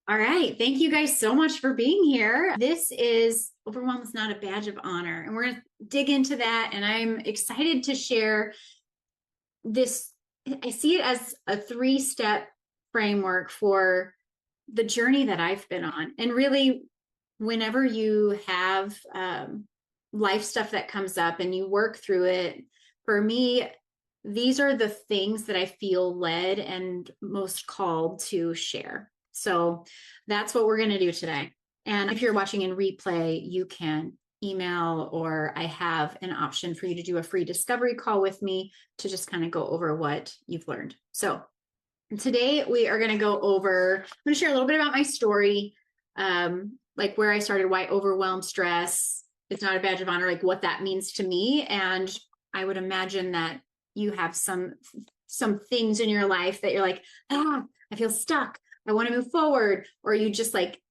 All right. Thank you guys so much for being here. This is Overwhelm is not a badge of honor. And we're going to dig into that. And I'm excited to share this. I see it as a 3-step framework for the journey that I've been on. And really, whenever you have life stuff that comes up and you work through it, for me, these are the things that I feel led and most called to share. So that's what we're going to do today. And if you're watching in replay, you can email, or I have an option for you to do a free discovery call with me to just kind of go over what you've learned. So today we are going to go over, I'm going to share a little bit about my story, like where I started, why overwhelm, stress, it's not a badge of honor, like what that means to me. And I would imagine that you have some things in your life that you're like, I feel stuck. I want to move forward. Or you just like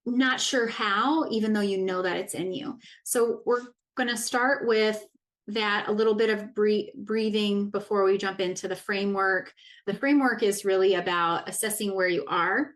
not sure how, even though you know that it's in you. So we're going to start with that, a little bit of breathing before we jump into the framework. The framework is really about assessing where you are.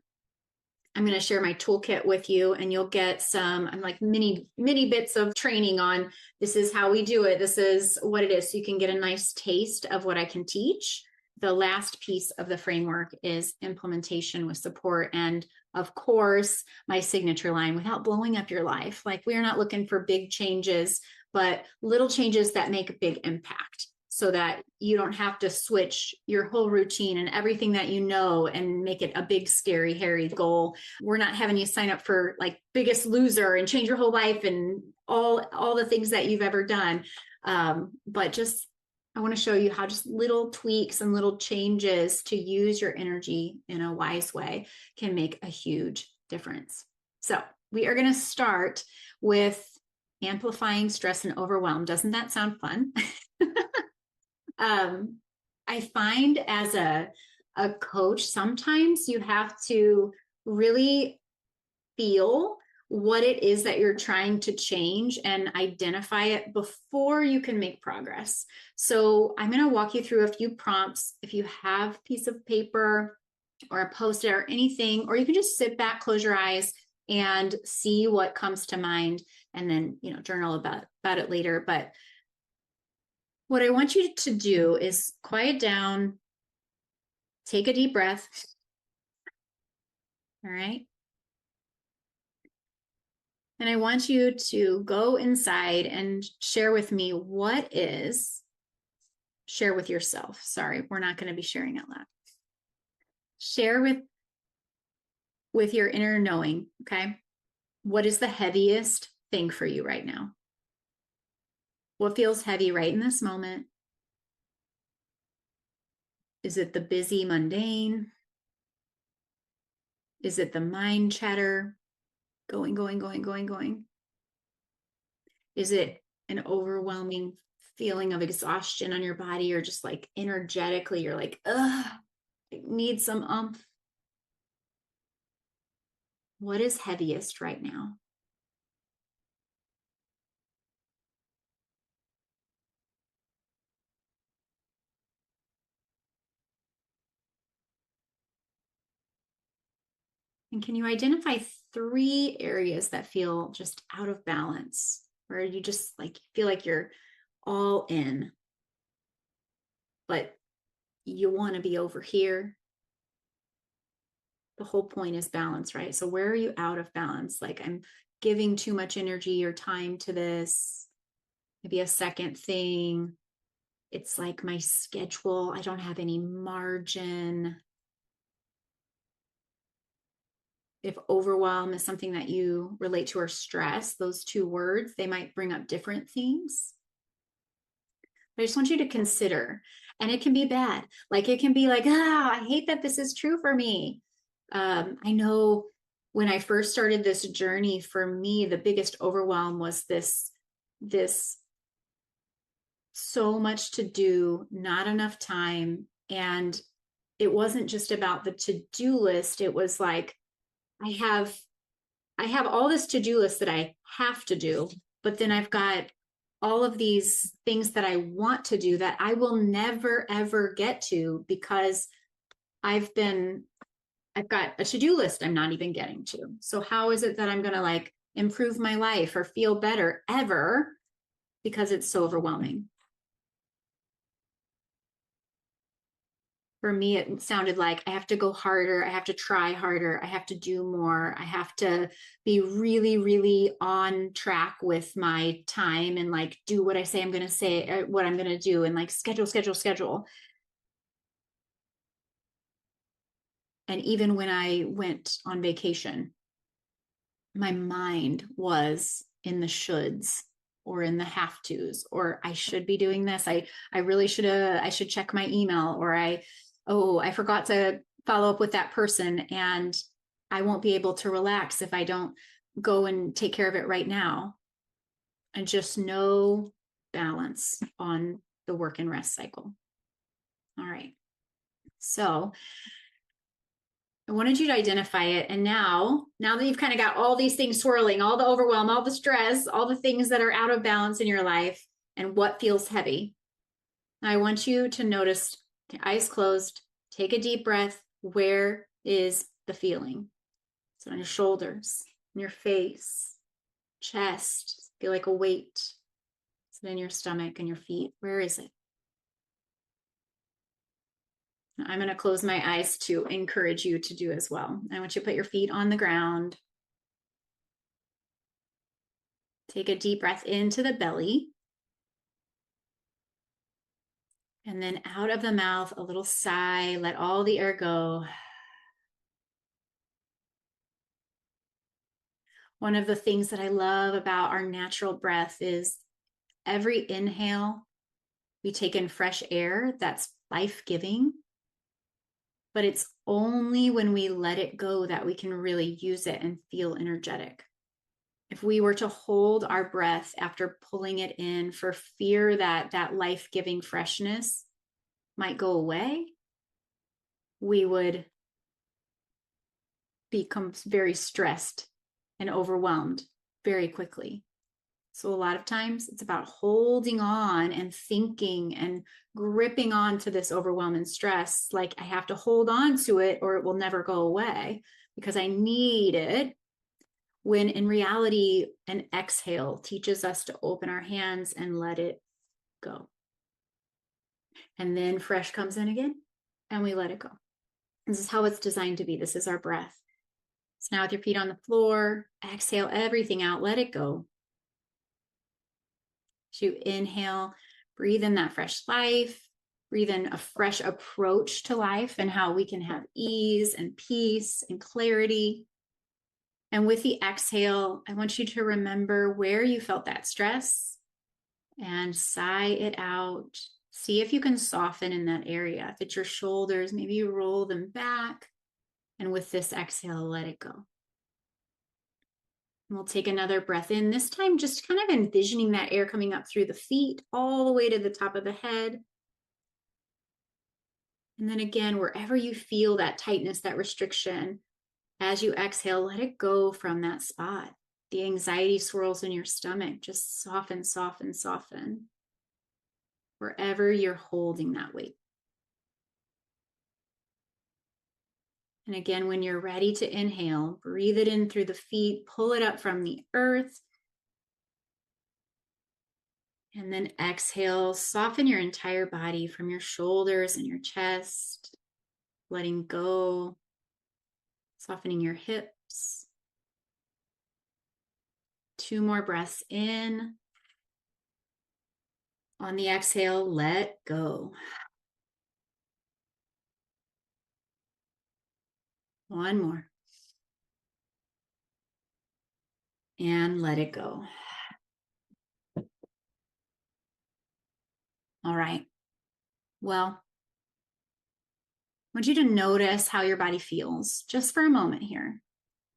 I'm going to share my toolkit with you, and you'll get some, I'm like mini bits of training on this is how we do it. This is what it is. So you can get a nice taste of what I can teach. The last piece of the framework is implementation with support. And of course, my signature line, without blowing up your life. Like, we're not looking for big changes, but little changes that make a big impact, so that you don't have to switch your whole routine and everything that you know and make it a big, scary, hairy goal. We're not having you sign up for like Biggest Loser and change your whole life and all the things that you've ever done. But just, I want to show you how just little tweaks and little changes to use your energy in a wise way can make a huge difference. So we are going to start with amplifying stress and overwhelm. Doesn't that sound fun? I find as a coach, sometimes you have to really feel what it is that you're trying to change and identify it before you can make progress. So I'm going to walk you through a few prompts. If you have a piece of paper or a Post-it or anything, or you can just sit back, close your eyes, and see what comes to mind, and then, journal about it later. But what I want you to do is quiet down, take a deep breath. All right. And I want you to go inside and share with me share with yourself. Sorry, we're not going to be sharing out loud. Share with your inner knowing, okay? What is the heaviest thing for you right now? What feels heavy right in this moment? Is it the busy mundane? Is it the mind chatter? Going, going, going, going, going? Is it an overwhelming feeling of exhaustion on your body, or just like energetically, you're like, ugh, I need some umph? What is heaviest right now? And can you identify 3 areas that feel just out of balance, where you just like feel like you're all in, but you want to be over here? The whole point is balance, right? So where are you out of balance? Like, I'm giving too much energy or time to this. Maybe a second thing, it's like my schedule, I don't have any margin. If overwhelm is something that you relate to, or stress, those 2 words, they might bring up different things. But I just want you to consider, and it can be bad. Like, it can be like, I hate that this is true for me. I know when I first started this journey, for me, the biggest overwhelm was this so much to do, not enough time. And it wasn't just about the to-do list. It was like, I have all this to-do list that I have to do, but then I've got all of these things that I want to do that I will never, ever get to, because I've been I've got a to-do list I'm not even getting to. So how is it that I'm going to like improve my life or feel better ever because it's so overwhelming? For me, it sounded like I have to go harder. I have to try harder. I have to do more. I have to be really, really on track with my time and like do what I say I'm going to say, what I'm going to do, and like schedule, schedule, schedule. And even when I went on vacation, my mind was in the shoulds or in the have tos, or I should be doing this. I really should have, I should check my email, or I forgot to follow up with that person, and I won't be able to relax if I don't go and take care of it right now. And just no balance on the work and rest cycle. All right. So I wanted you to identify it. And now that you've kind of got all these things swirling, all the overwhelm, all the stress, all the things that are out of balance in your life, and what feels heavy, I want you to notice, eyes closed, take a deep breath. Where is the feeling? Is it on your shoulders, in your face, chest? Feel like a weight. Is it in your stomach and your feet? Where is it? I'm going to close my eyes to encourage you to do as well. I want you to put your feet on the ground. Take a deep breath into the belly. And then out of the mouth, a little sigh. Let all the air go. One of the things that I love about our natural breath is every inhale, we take in fresh air that's life-giving. But it's only when we let it go that we can really use it and feel energetic. If we were to hold our breath after pulling it in for fear that that life-giving freshness might go away, we would become very stressed and overwhelmed very quickly. So a lot of times it's about holding on and thinking and gripping on to this overwhelm and stress. Like I have to hold on to it or it will never go away because I need it. When in reality, an exhale teaches us to open our hands and let it go. And then fresh comes in again and we let it go. This is how it's designed to be. This is our breath. So now with your feet on the floor, exhale everything out, let it go. So you inhale, breathe in that fresh life, breathe in a fresh approach to life and how we can have ease and peace and clarity. And with the exhale, I want you to remember where you felt that stress and sigh it out. See if you can soften in that area. If it's your shoulders, maybe you roll them back. And with this exhale, let it go. And we'll take another breath in, this time just kind of envisioning that air coming up through the feet all the way to the top of the head. And then again, wherever you feel that tightness, that restriction, as you exhale, let it go from that spot. The anxiety swirls in your stomach, just soften, soften, soften. Wherever you're holding that weight. And again, when you're ready to inhale, breathe it in through the feet, pull it up from the earth. And then exhale, soften your entire body from your shoulders and your chest, letting go, softening your hips. 2 more breaths in. On the exhale, let go. 1 more. And let it go. All right. Well, I want you to notice how your body feels just for a moment here.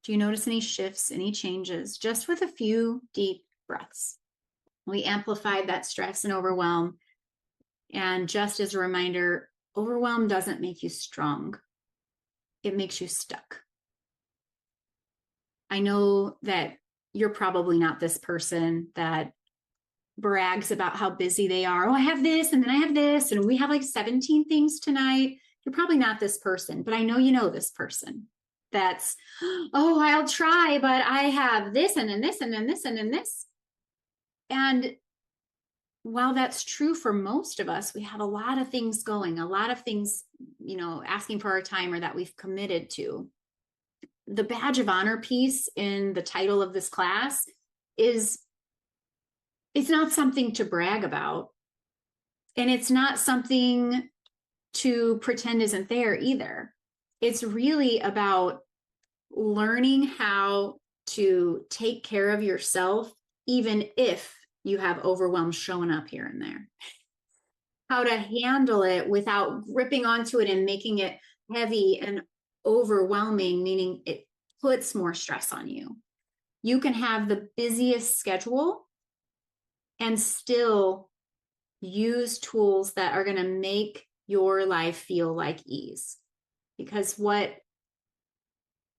Do you notice any shifts, any changes, just with a few deep breaths? We amplified that stress and overwhelm. And just as a reminder, overwhelm doesn't make you strong. It makes you stuck. I know that you're probably not this person that brags about how busy they are. Oh, I have this, and then I have this, and we have like 17 things tonight. You're probably not this person, but I know you know this person. That's, oh, I'll try, but I have this and then this and then this and then this. And while that's true for most of us, we have a lot of things going, a lot of things, asking for our time or that we've committed to. The badge of honor piece in the title of this class is, it's not something to brag about. And it's not something to pretend isn't there either. It's really about learning how to take care of yourself, even if you have overwhelm showing up here and there. How to handle it without gripping onto it and making it heavy and overwhelming, meaning it puts more stress on you. You can have the busiest schedule and still use tools that are going to make your life feel like ease. Because what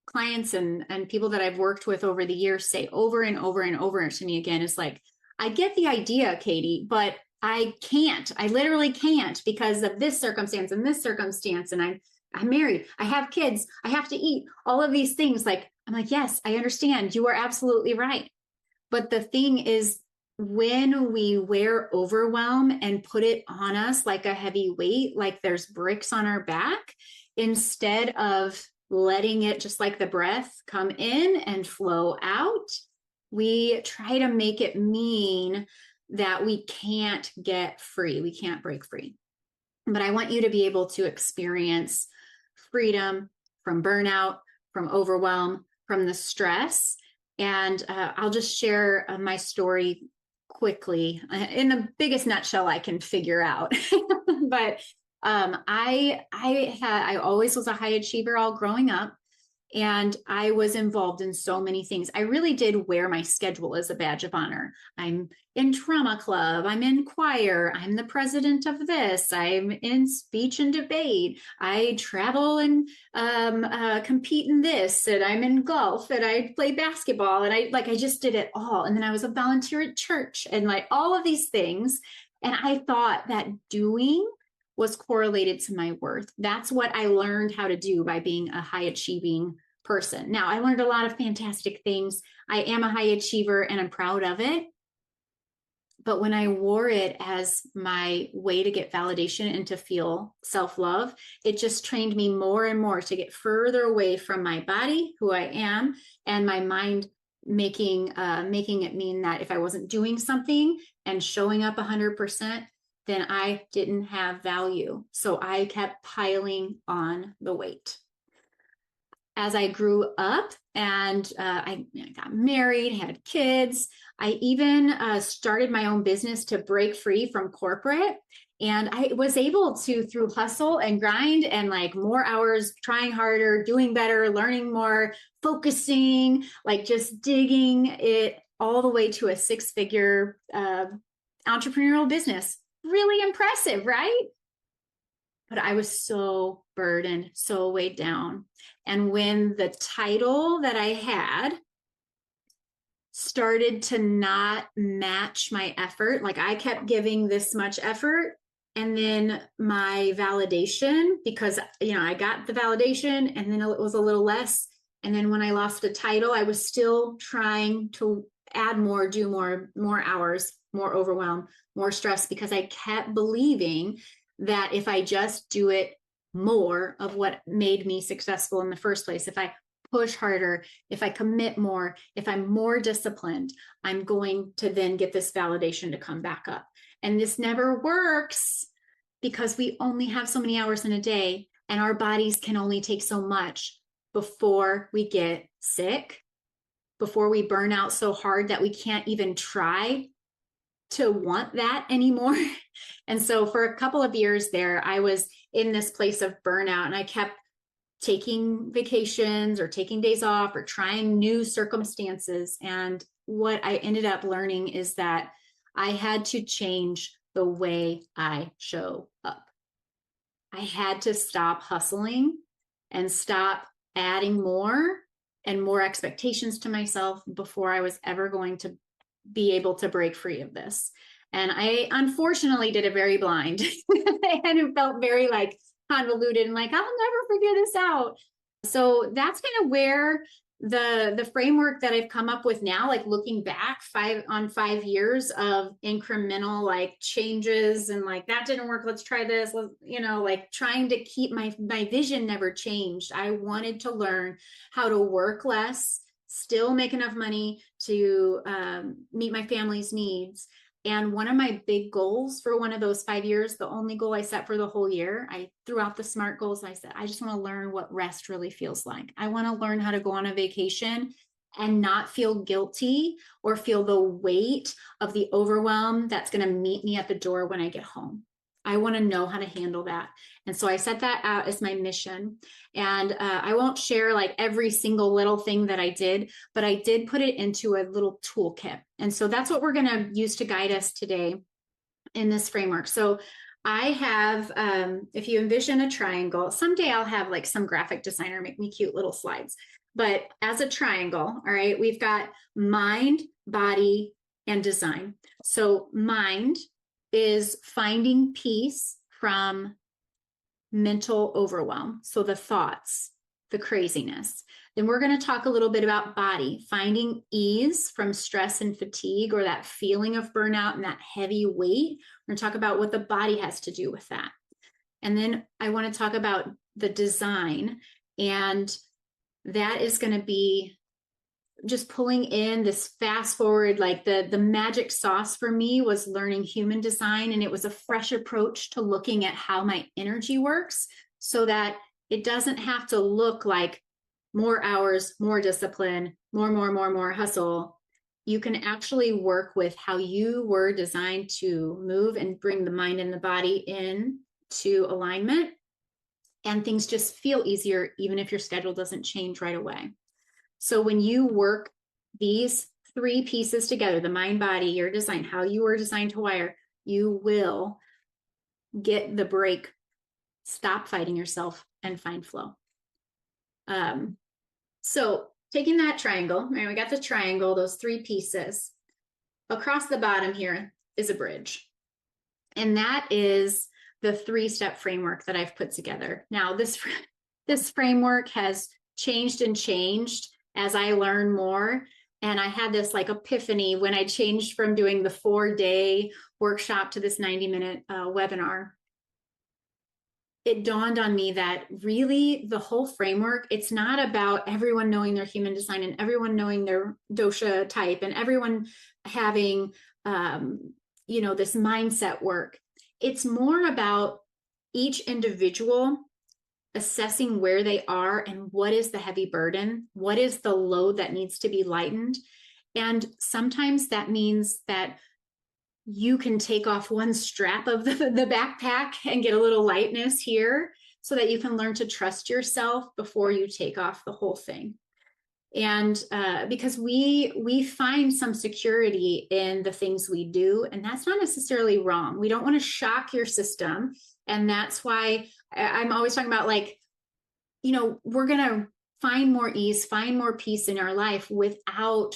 clients and people that I've worked with over the years say over and over and over to me again is like, I get the idea, Katie, but I can't. I literally can't because of this circumstance and this circumstance. And I'm married. I have kids. I have to eat. All of these things. Like, I'm like, yes, I understand. You are absolutely right. But the thing is, when we wear overwhelm and put it on us like a heavy weight, like there's bricks on our back, instead of letting it, just like the breath, come in and flow out, we try to make it mean that we can't get free. We can't break free. But I want you to be able to experience freedom from burnout, from overwhelm, from the stress. And I'll just share my story quickly in the biggest nutshell I can figure out. But I always was a high achiever all growing up. And I was involved in so many things. I really did wear my schedule as a badge of honor. I'm in drama club. I'm in choir. I'm the president of this. I'm in speech and debate. I travel and compete in this. And I'm in golf. And I play basketball. And I just did it all. And then I was a volunteer at church and like all of these things. And I thought that doing was correlated to my worth. That's what I learned how to do by being a high achieving person. Now, I learned a lot of fantastic things. I am a high achiever and I'm proud of it. But when I wore it as my way to get validation and to feel self-love, it just trained me more and more to get further away from my body, who I am, and my mind making it mean that if I wasn't doing something and showing up 100%, then I didn't have value. So I kept piling on the weight. As I grew up and I got married, had kids, I even started my own business to break free from corporate. And I was able to, through hustle and grind and like more hours, trying harder, doing better, learning more, focusing, like just digging it all the way to a six-figure entrepreneurial business. Really impressive, right? But I was so burdened, so weighed down. And when the title that I had started to not match my effort, like I kept giving this much effort, and then my validation, because I got the validation and then it was a little less. And then when I lost the title, I was still trying to add more, do more hours, more overwhelm, more stress, because I kept believing that if I just do it more of what made me successful in the first place, if I push harder, if I commit more, if I'm more disciplined, I'm going to then get this validation to come back up. And this never works because we only have so many hours in a day and our bodies can only take so much before we get sick, before we burn out so hard that we can't even try to want that anymore. And so for a couple of years there, I was in this place of burnout and I kept taking vacations or taking days off or trying new circumstances. And what I ended up learning is that I had to change the way I show up. I had to stop hustling and stop adding more and more expectations to myself before I was ever going to be able to break free of this. And I unfortunately did it very blind and it felt very like convoluted and like, I'll never figure this out. So that's kind of where the framework that I've come up with now, like looking back 5 years of incremental like changes and like that didn't work, let's try this, like trying to keep my vision never changed. I wanted to learn how to work less, still make enough money to meet my family's needs. And one of my big goals for one of those 5 years, the only goal I set for the whole year, I threw out the SMART goals. I said, I just want to learn what rest really feels like. I want to learn how to go on a vacation and not feel guilty or feel the weight of the overwhelm that's going to meet me at the door when I get home. I want to know how to handle that. And so I set that out as my mission. And I won't share like every single little thing that I did, but I did put it into a little toolkit. And so that's what we're going to use to guide us today in this framework. So I have, if you envision a triangle, someday I'll have like some graphic designer make me cute little slides. But as a triangle, all right, we've got mind, body, and design. So mind is finding peace from mental overwhelm. So the thoughts, the craziness. Then we're going to talk a little bit about body, finding ease from stress and fatigue or that feeling of burnout and that heavy weight. We're going to talk about what the body has to do with that. And then I want to talk about the design, and that is going to be just pulling in this fast forward, like the magic sauce for me was learning human design. And it was a fresh approach to looking at how my energy works so that it doesn't have to look like more hours, more discipline, more hustle. You can actually work with how you were designed to move and bring the mind and the body in to alignment. And things just feel easier, even if your schedule doesn't change right away. So when you work these 3 pieces together, the mind, body, your design, how you were designed to wire, you will get the break, stop fighting yourself, and find flow. So taking that triangle, right, we got the triangle, those 3 pieces. Across the bottom here is a bridge. And that is the 3-step framework that I've put together. Now, this framework has changed as I learn more. And I had this like epiphany when I changed from doing the 4-day workshop to this 90-minute webinar. It dawned on me that really the whole framework, it's not about everyone knowing their human design and everyone knowing their dosha type and everyone having, this mindset work. It's more about each individual assessing where they are and what is the heavy burden, what is the load that needs to be lightened. And sometimes that means that you can take off one strap of the backpack and get a little lightness here so that you can learn to trust yourself before you take off the whole thing. And because we find some security in the things we do, and that's not necessarily wrong. We don't want to shock your system. And that's why I'm always talking about like, we're going to find more ease, find more peace in our life without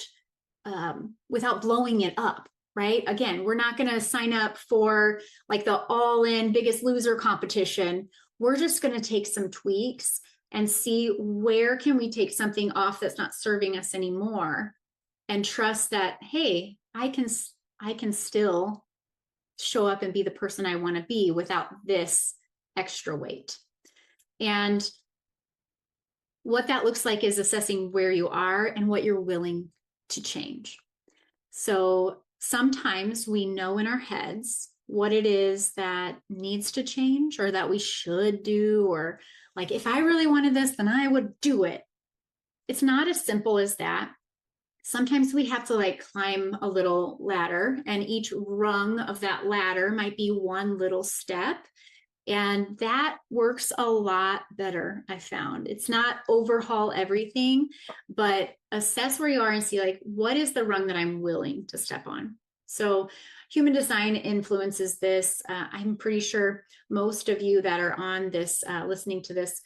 blowing it up, right? Again, we're not going to sign up for like the all-in Biggest Loser competition. We're just going to take some tweaks and see where can we take something off that's not serving us anymore and trust that, hey, I can still show up and be the person I want to be without this extra weight. And what that looks like is assessing where you are and what you're willing to change. So sometimes we know in our heads what it is that needs to change or that we should do, or like, if I really wanted this, then I would do it. It's not as simple as that. Sometimes we have to like climb a little ladder, and each rung of that ladder might be one little step. And that works a lot better, I found. It's not overhaul everything, but assess where you are and see like, what is the rung that I'm willing to step on? So human design influences this. I'm pretty sure most of you that are on this, listening to this,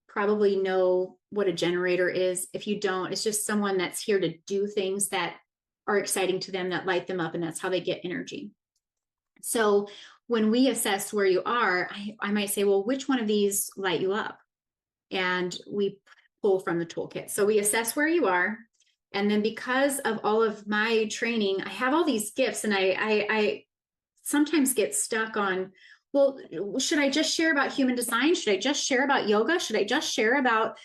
probably know what a generator is. If you don't, it's just someone that's here to do things that are exciting to them, that light them up, and that's how they get energy. So when we assess where you are, I might say, well, which one of these light you up? And we pull from the toolkit. So we assess where you are. And then because of all of my training, I have all these gifts, and I sometimes get stuck on, well, should I just share about human design? Should I just share about yoga? Should I just share about,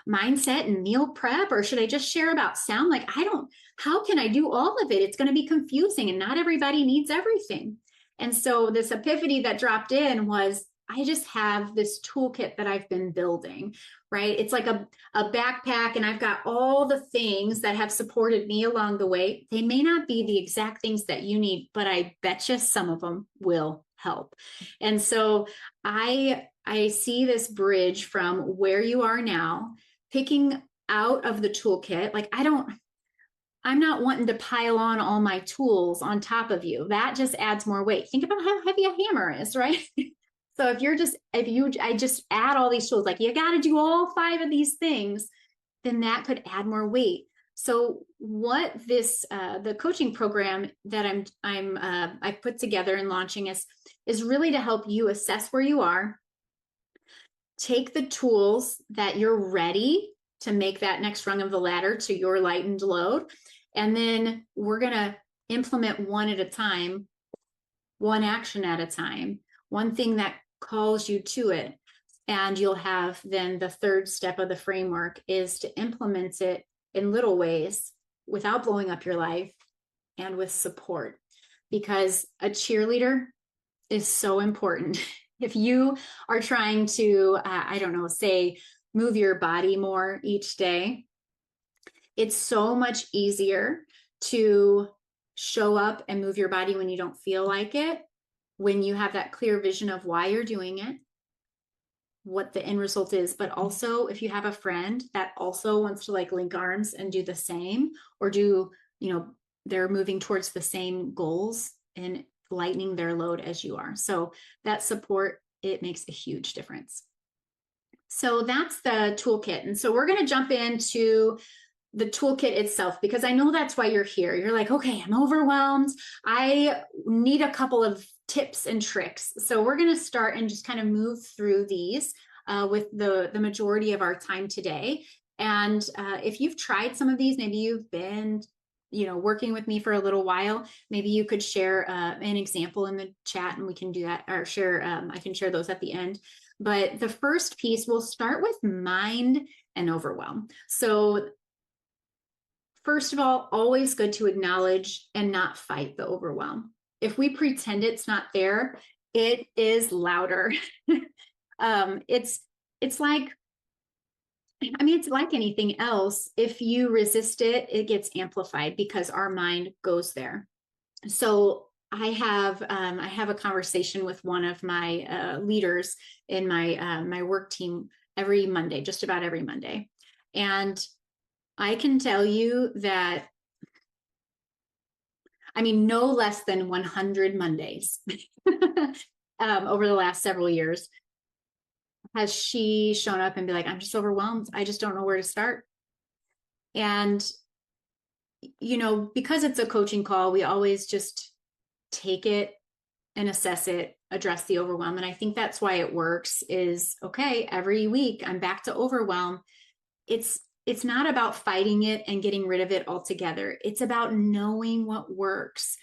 mindset and meal prep? Or should I just share about sound? Like, how can I do all of it? It's going to be confusing, and not everybody needs everything. And so this epiphany that dropped in was, I just have this toolkit that I've been building, right? It's like a backpack, and I've got all the things that have supported me along the way. They may not be the exact things that you need, but I bet you some of them will help. And so I see this bridge from where you are now, picking out of the toolkit. Like, I'm not wanting to pile on all my tools on top of you. That just adds more weight. Think about how heavy a hammer is, right? So I just add all these tools, like you got to do all 5 of these things, then that could add more weight. So what the coaching program that I put together and launching is really to help you assess where you are, take the tools that you're ready to make that next rung of the ladder to your lightened load. And then we're going to implement one at a time, one action at a time, one thing that calls you to it. And you'll have then the third step of the framework is to implement it in little ways without blowing up your life and with support, because a cheerleader is so important. If you are trying to, say move your body more each day, it's so much easier to show up and move your body when you don't feel like it, when you have that clear vision of why you're doing it, what the end result is. But also, if you have a friend that also wants to like link arms and do the same, or they're moving towards the same goals and lightening their load as you are. So that support, it makes a huge difference. So that's the toolkit. And so we're going to jump into the toolkit itself, because I know that's why you're here. You're like, okay, I'm overwhelmed. I need a couple of tips and tricks. So we're going to start and just kind of move through these with the majority of our time today. And if you've tried some of these, maybe you've been working with me for a little while, maybe you could share an example in the chat, and we can do that, or share, I can share those at the end. But the first piece, we'll start with mind and overwhelm. So first of all, always good to acknowledge and not fight the overwhelm. If we pretend it's not there, it is louder. It's like anything else. If you resist it, it gets amplified because our mind goes there. So I have a conversation with one of my leaders in my work team every Monday, just about every Monday. And I can tell you that, no less than 100 Mondays over the last several years has she shown up and be like, I'm just overwhelmed. I just don't know where to start. And, because it's a coaching call, we always just take it and assess it, address the overwhelm. And I think that's why it works is, okay, every week I'm back to overwhelm. It's not about fighting it and getting rid of it altogether. It's about knowing what works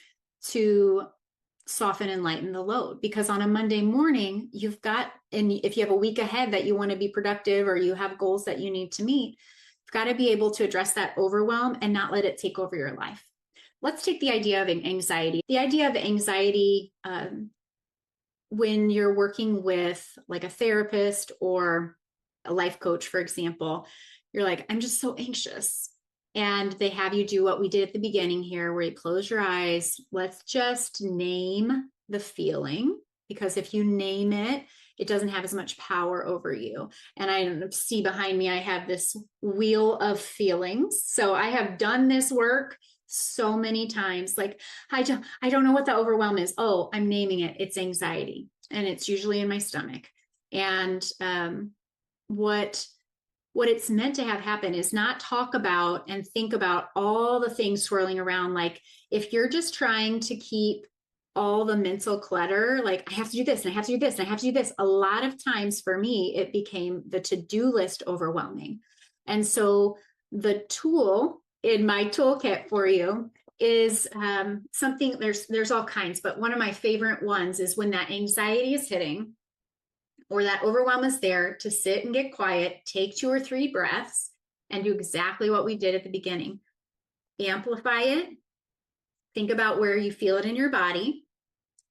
to soften and lighten the load. Because on a Monday morning, and if you have a week ahead that you want to be productive, or you have goals that you need to meet, you've got to be able to address that overwhelm and not let it take over your life. Let's take the idea of anxiety. The idea of anxiety, when you're working with like a therapist or a life coach, for example, you're like, I'm just so anxious. And they have you do what we did at the beginning here, where you close your eyes. Let's just name the feeling, because if you name it, it doesn't have as much power over you. And I see behind me, I have this wheel of feelings. So I have done this work so many times. Like, I don't know what the overwhelm is. Oh, I'm naming it. It's anxiety. And it's usually in my stomach. And what it's meant to have happen is not talk about and think about all the things swirling around. Like, if you're just trying to keep all the mental clutter, like I have to do this and I have to do this and I have to do this. A lot of times for me, it became the to-do list overwhelming. And so the tool in my toolkit for you is something, there's all kinds, but one of my favorite ones is when that anxiety is hitting or that overwhelm is there, to sit and get quiet, take 2 or 3 breaths, and do exactly what we did at the beginning. Amplify it. Think about where you feel it in your body.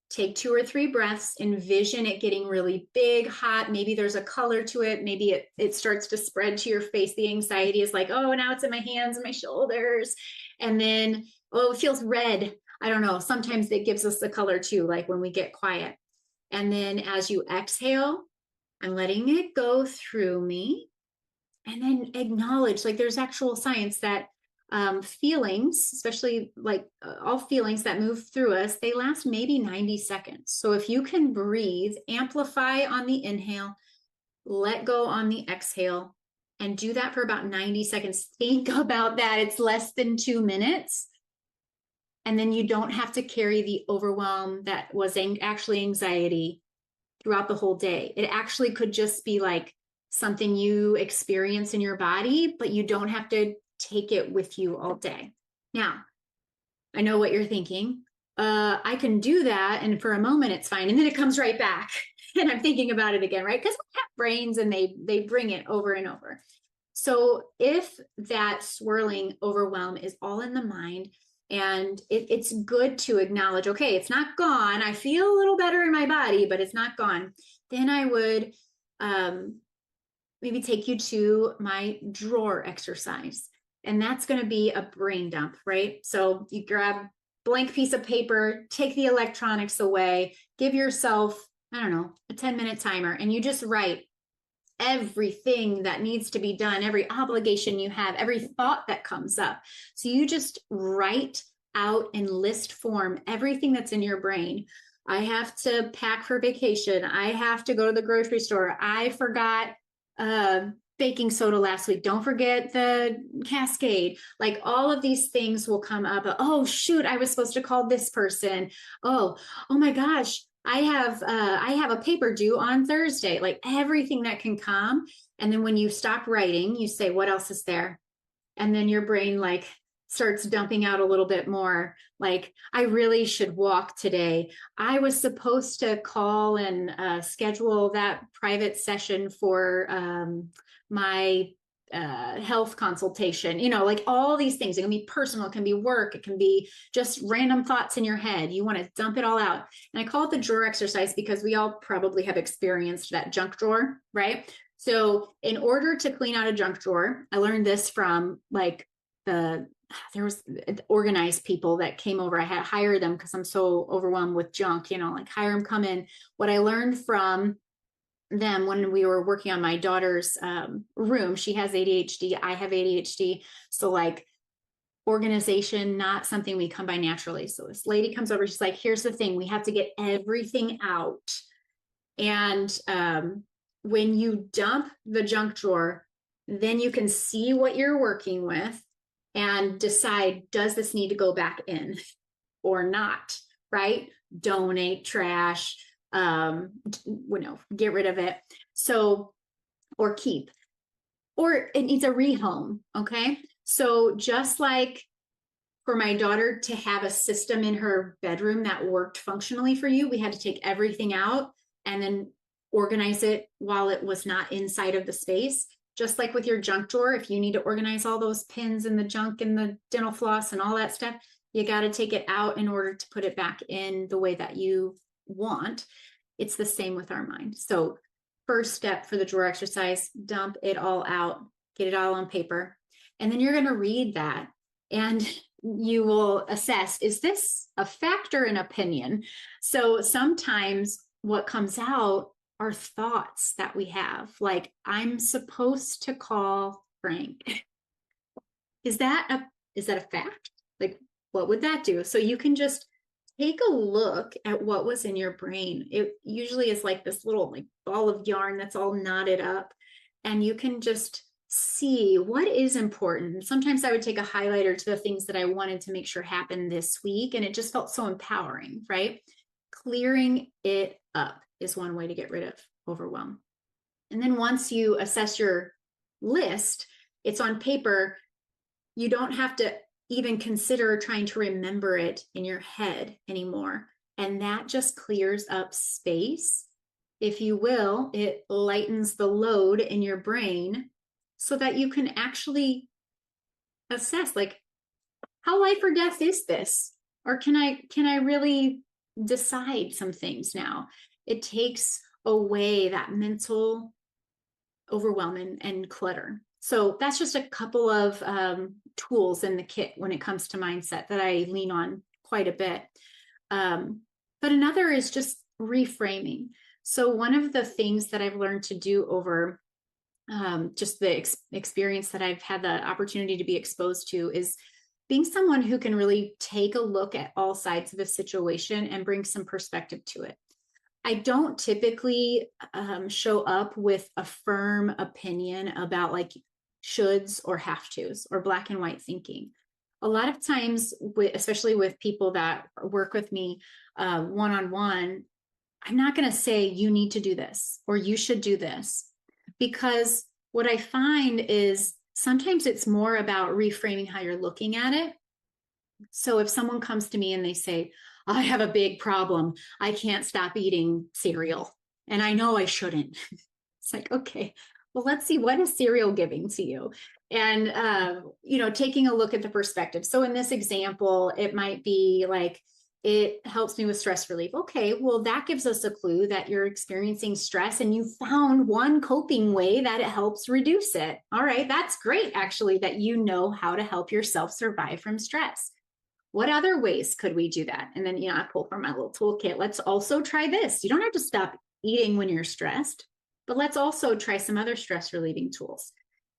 Take 2 or 3 breaths, envision it getting really big, hot. Maybe there's a color to it. Maybe it starts to spread to your face. The anxiety is like, oh, now it's in my hands and my shoulders. And then, oh, it feels red. I don't know. Sometimes it gives us the color too, like when we get quiet. And then as you exhale, I'm letting it go through me. And then acknowledge, like there's actual science that feelings, especially like all feelings that move through us, they last maybe 90 seconds. So if you can breathe, amplify on the inhale, let go on the exhale, and do that for about 90 seconds. Think about that. It's less than 2 minutes. And then you don't have to carry the overwhelm that was actually anxiety throughout the whole day. It actually could just be like something you experience in your body, but you don't have to take it with you all day. Now, I know what you're thinking. I can do that, and for a moment it's fine, and then it comes right back, and I'm thinking about it again, right? Because we have brains, and they bring it over and over. So if that swirling overwhelm is all in the mind, and it's good to acknowledge, okay, it's not gone. I feel a little better in my body, but it's not gone. Then I would maybe take you to my drawer exercise. And that's going to be a brain dump, right? So you grab blank piece of paper, take the electronics away, give yourself, I don't know, a 10-minute timer, and you just write everything that needs to be done, every obligation you have, every thought that comes up. So you just write out in list form everything that's in your brain. I have to pack for vacation. I have to go to the grocery store. I forgot baking soda last week. Don't forget the Cascade. Like all of these things will come up. Oh, shoot, I was supposed to call this person. Oh my gosh. I have a paper due on Thursday, like everything that can come. And then when you stop writing, you say, what else is there? And then your brain like starts dumping out a little bit more. Like, I really should walk today. I was supposed to call and schedule that private session for my health consultation, like all these things. It can be personal, it can be work, it can be just random thoughts in your head. You want to dump it all out. And I call it the drawer exercise because we all probably have experienced that junk drawer, right? So in order to clean out a junk drawer, I learned this from like there was organized people that came over. I had to hire them because I'm so overwhelmed with junk, like hire them, come in. What I learned from them when we were working on my daughter's room, she has ADHD, I have ADHD. So like organization, not something we come by naturally. So this lady comes over, she's like, here's the thing, we have to get everything out. And when you dump the junk drawer, then you can see what you're working with and decide, does this need to go back in or not, right? Donate trash, get rid of it. So, or keep, or it needs a rehome. Okay. So just like for my daughter to have a system in her bedroom that worked functionally for you, we had to take everything out and then organize it while it was not inside of the space. Just like with your junk drawer, if you need to organize all those pins and the junk and the dental floss and all that stuff, you got to take it out in order to put it back in the way that you want. It's the same with our mind. So first step for the drawer exercise, dump it all out, get it all on paper. And then you're going to read that and you will assess, is this a fact or an opinion? So sometimes what comes out are thoughts that we have, like, I'm supposed to call Frank. Is that a fact? Like, what would that do? So you can just take a look at what was in your brain. It usually is like this little like ball of yarn that's all knotted up. And you can just see what is important. Sometimes I would take a highlighter to the things that I wanted to make sure happened this week, and it just felt so empowering, right? Clearing it up is one way to get rid of overwhelm. And then once you assess your list, it's on paper. You don't have to even consider trying to remember it in your head anymore. And that just clears up space. If you will, it lightens the load in your brain so that you can actually assess, like, how life or death is this? Or can I really decide some things now? It takes away that mental overwhelm and clutter. So that's just a couple of tools in the kit when it comes to mindset that I lean on quite a bit. But another is just reframing. So one of the things that I've learned to do over just the experience that I've had the opportunity to be exposed to is being someone who can really take a look at all sides of a situation and bring some perspective to it. I don't typically show up with a firm opinion about like shoulds or have tos or black and white thinking. A lot of times, especially with people that work with me one-on-one, I'm not going to say you need to do this or you should do this, because what I find is sometimes it's more about reframing how you're looking at it. So if someone comes to me and they say, I have a big problem, I can't stop eating cereal, and I know I shouldn't. It's like, okay, well, let's see, what is cereal giving to you? And, taking a look at the perspective. So in this example, it might be like, it helps me with stress relief. Okay, well, that gives us a clue that you're experiencing stress and you found one coping way that it helps reduce it. All right, that's great, actually, that you know how to help yourself survive from stress. What other ways could we do that? And then, I pull from my little toolkit. Let's also try this. You don't have to stop eating when you're stressed, but let's also try some other stress relieving tools.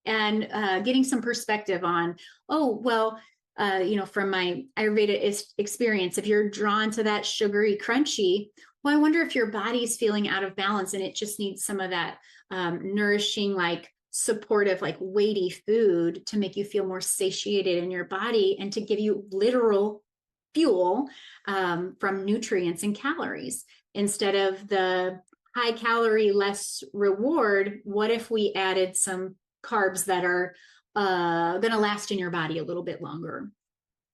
And getting some perspective on, from my Ayurveda experience, if you're drawn to that sugary crunchy, well, I wonder if your body's feeling out of balance and it just needs some of that nourishing, like supportive, like weighty food to make you feel more satiated in your body and to give you literal fuel from nutrients and calories instead of the high calorie, less reward. What if we added some carbs that are going to last in your body a little bit longer?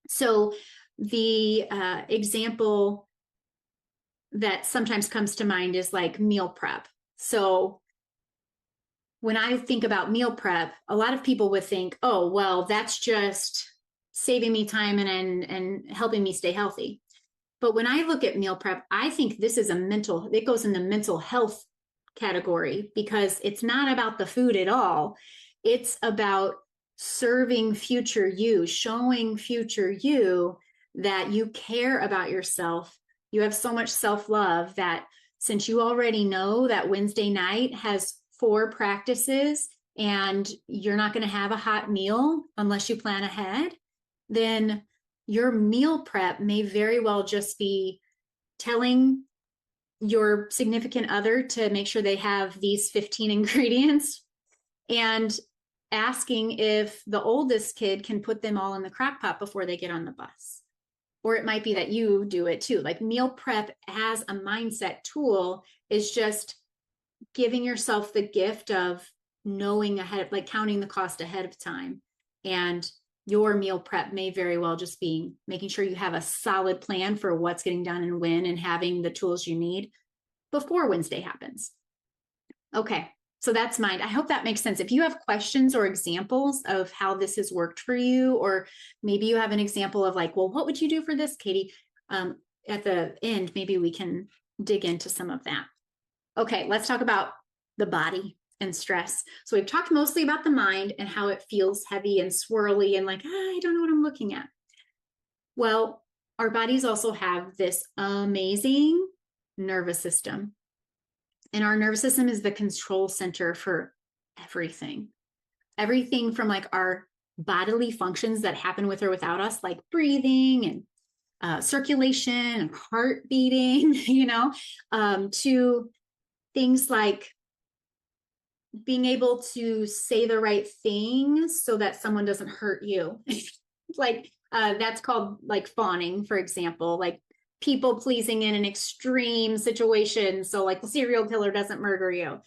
So the example that sometimes comes to mind is like meal prep. So when I think about meal prep, a lot of people would think, oh, well, that's just saving me time and helping me stay healthy. But when I look at meal prep, I think this is it goes in the mental health category, because it's not about the food at all. It's about serving future you, showing future you that you care about yourself. You have so much self-love that since you already know that Wednesday night has 4 practices and you're not going to have a hot meal unless you plan ahead, then your meal prep may very well just be telling your significant other to make sure they have these 15 ingredients and asking if the oldest kid can put them all in the crock pot before they get on the bus. Or it might be that you do it too. Like meal prep as a mindset tool is just giving yourself the gift of knowing ahead, like counting the cost ahead of time. And your meal prep may very well just be making sure you have a solid plan for what's getting done and when, and having the tools you need before Wednesday happens. Okay, so that's mine. I hope that makes sense. If you have questions or examples of how this has worked for you, or maybe you have an example of like, well, what would you do for this, Katie? At the end, maybe we can dig into some of that. Okay, let's talk about the body and stress. So we've talked mostly about the mind and how it feels heavy and swirly and like, I don't know what I'm looking at. Well, our bodies also have this amazing nervous system. And our nervous system is the control center for everything. Everything from like our bodily functions that happen with or without us, like breathing and circulation and heart beating, to things like being able to say the right thing so that someone doesn't hurt you. Like that's called like fawning, for example, like people pleasing in an extreme situation. So like the serial killer doesn't murder you.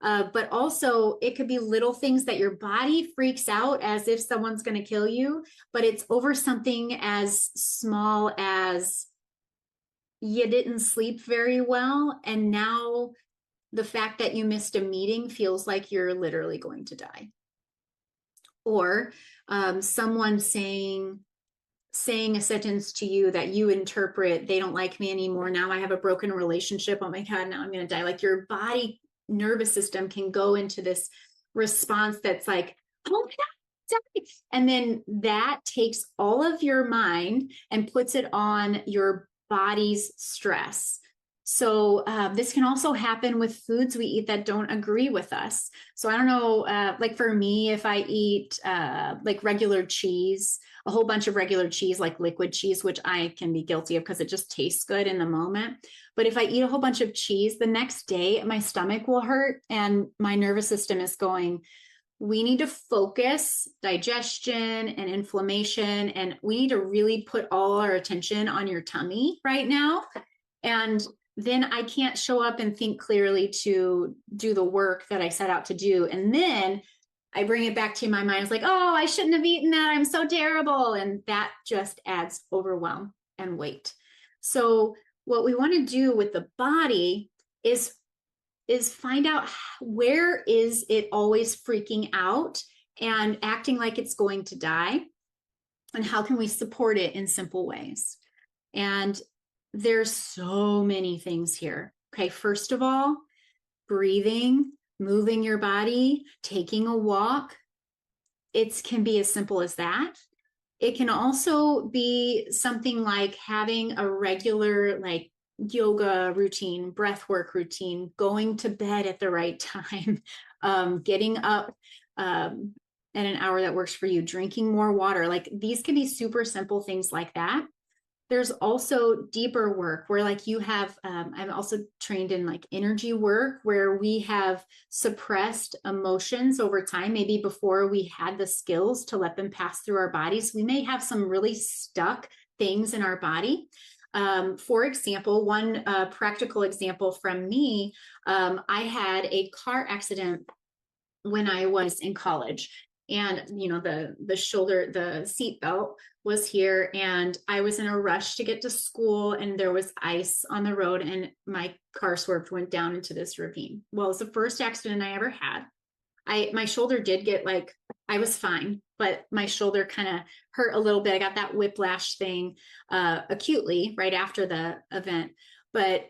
But also it could be little things that your body freaks out as if someone's going to kill you, but it's over something as small as you didn't sleep very well. And now the fact that you missed a meeting feels like you're literally going to die. Or someone saying a sentence to you that you interpret, they don't like me anymore. Now I have a broken relationship. Oh my God, now I'm going to die. Like your body nervous system can go into this response that's like, oh my God, die. And then that takes all of your mind and puts it on your body's stress. So this can also happen with foods we eat that don't agree with us. So I don't know, like for me, if I eat like regular cheese, a whole bunch of regular cheese, like liquid cheese, which I can be guilty of because it just tastes good in the moment. But if I eat a whole bunch of cheese, the next day my stomach will hurt and my nervous system is going, we need to focus digestion and inflammation, and we need to really put all our attention on your tummy right now. And then I can't show up and think clearly to do the work that I set out to do. And then I bring it back to my mind. It's like, oh, I shouldn't have eaten that. I'm so terrible. And that just adds overwhelm and weight. So what we want to do with the body is find out where is it always freaking out and acting like it's going to die, and how can we support it in simple ways. And there's so many things here. Okay, first of all, breathing, moving your body, taking a walk. It can be as simple as that. It can also be something like having a regular like yoga routine, breath work routine, going to bed at the right time, getting up at an hour that works for you, drinking more water. Like these can be super simple things like that. There's also deeper work where like you have, I'm also trained in like energy work where we have suppressed emotions over time. Maybe before we had the skills to let them pass through our bodies, we may have some really stuck things in our body. For example, one practical example from me, I had a car accident when I was in college. And you know, the shoulder, the seat belt was here, and I was in a rush to get to school, and there was ice on the road, and my car swerved, went down into this ravine. Well, it was the first accident I ever had. My shoulder did get like, I was fine, but my shoulder kind of hurt a little bit. I got that whiplash thing acutely right after the event. But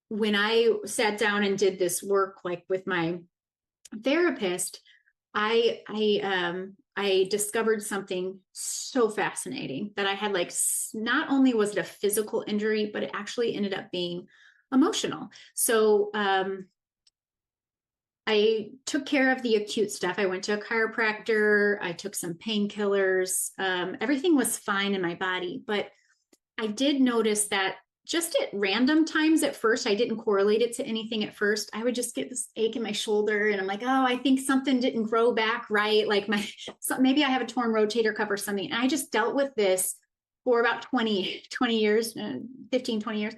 when I sat down and did this work, like with my therapist, I discovered something so fascinating that I had like, not only was it a physical injury, but it actually ended up being emotional. So I took care of the acute stuff. I went to a chiropractor. I took some painkillers. Everything was fine in my body, but I did notice that just at random times at first, I didn't correlate it to anything at first. I would just get this ache in my shoulder and I'm like, oh, I think something didn't grow back right. Like maybe I have a torn rotator cuff or something. And I just dealt with this for about 20 years, 15, 20 years.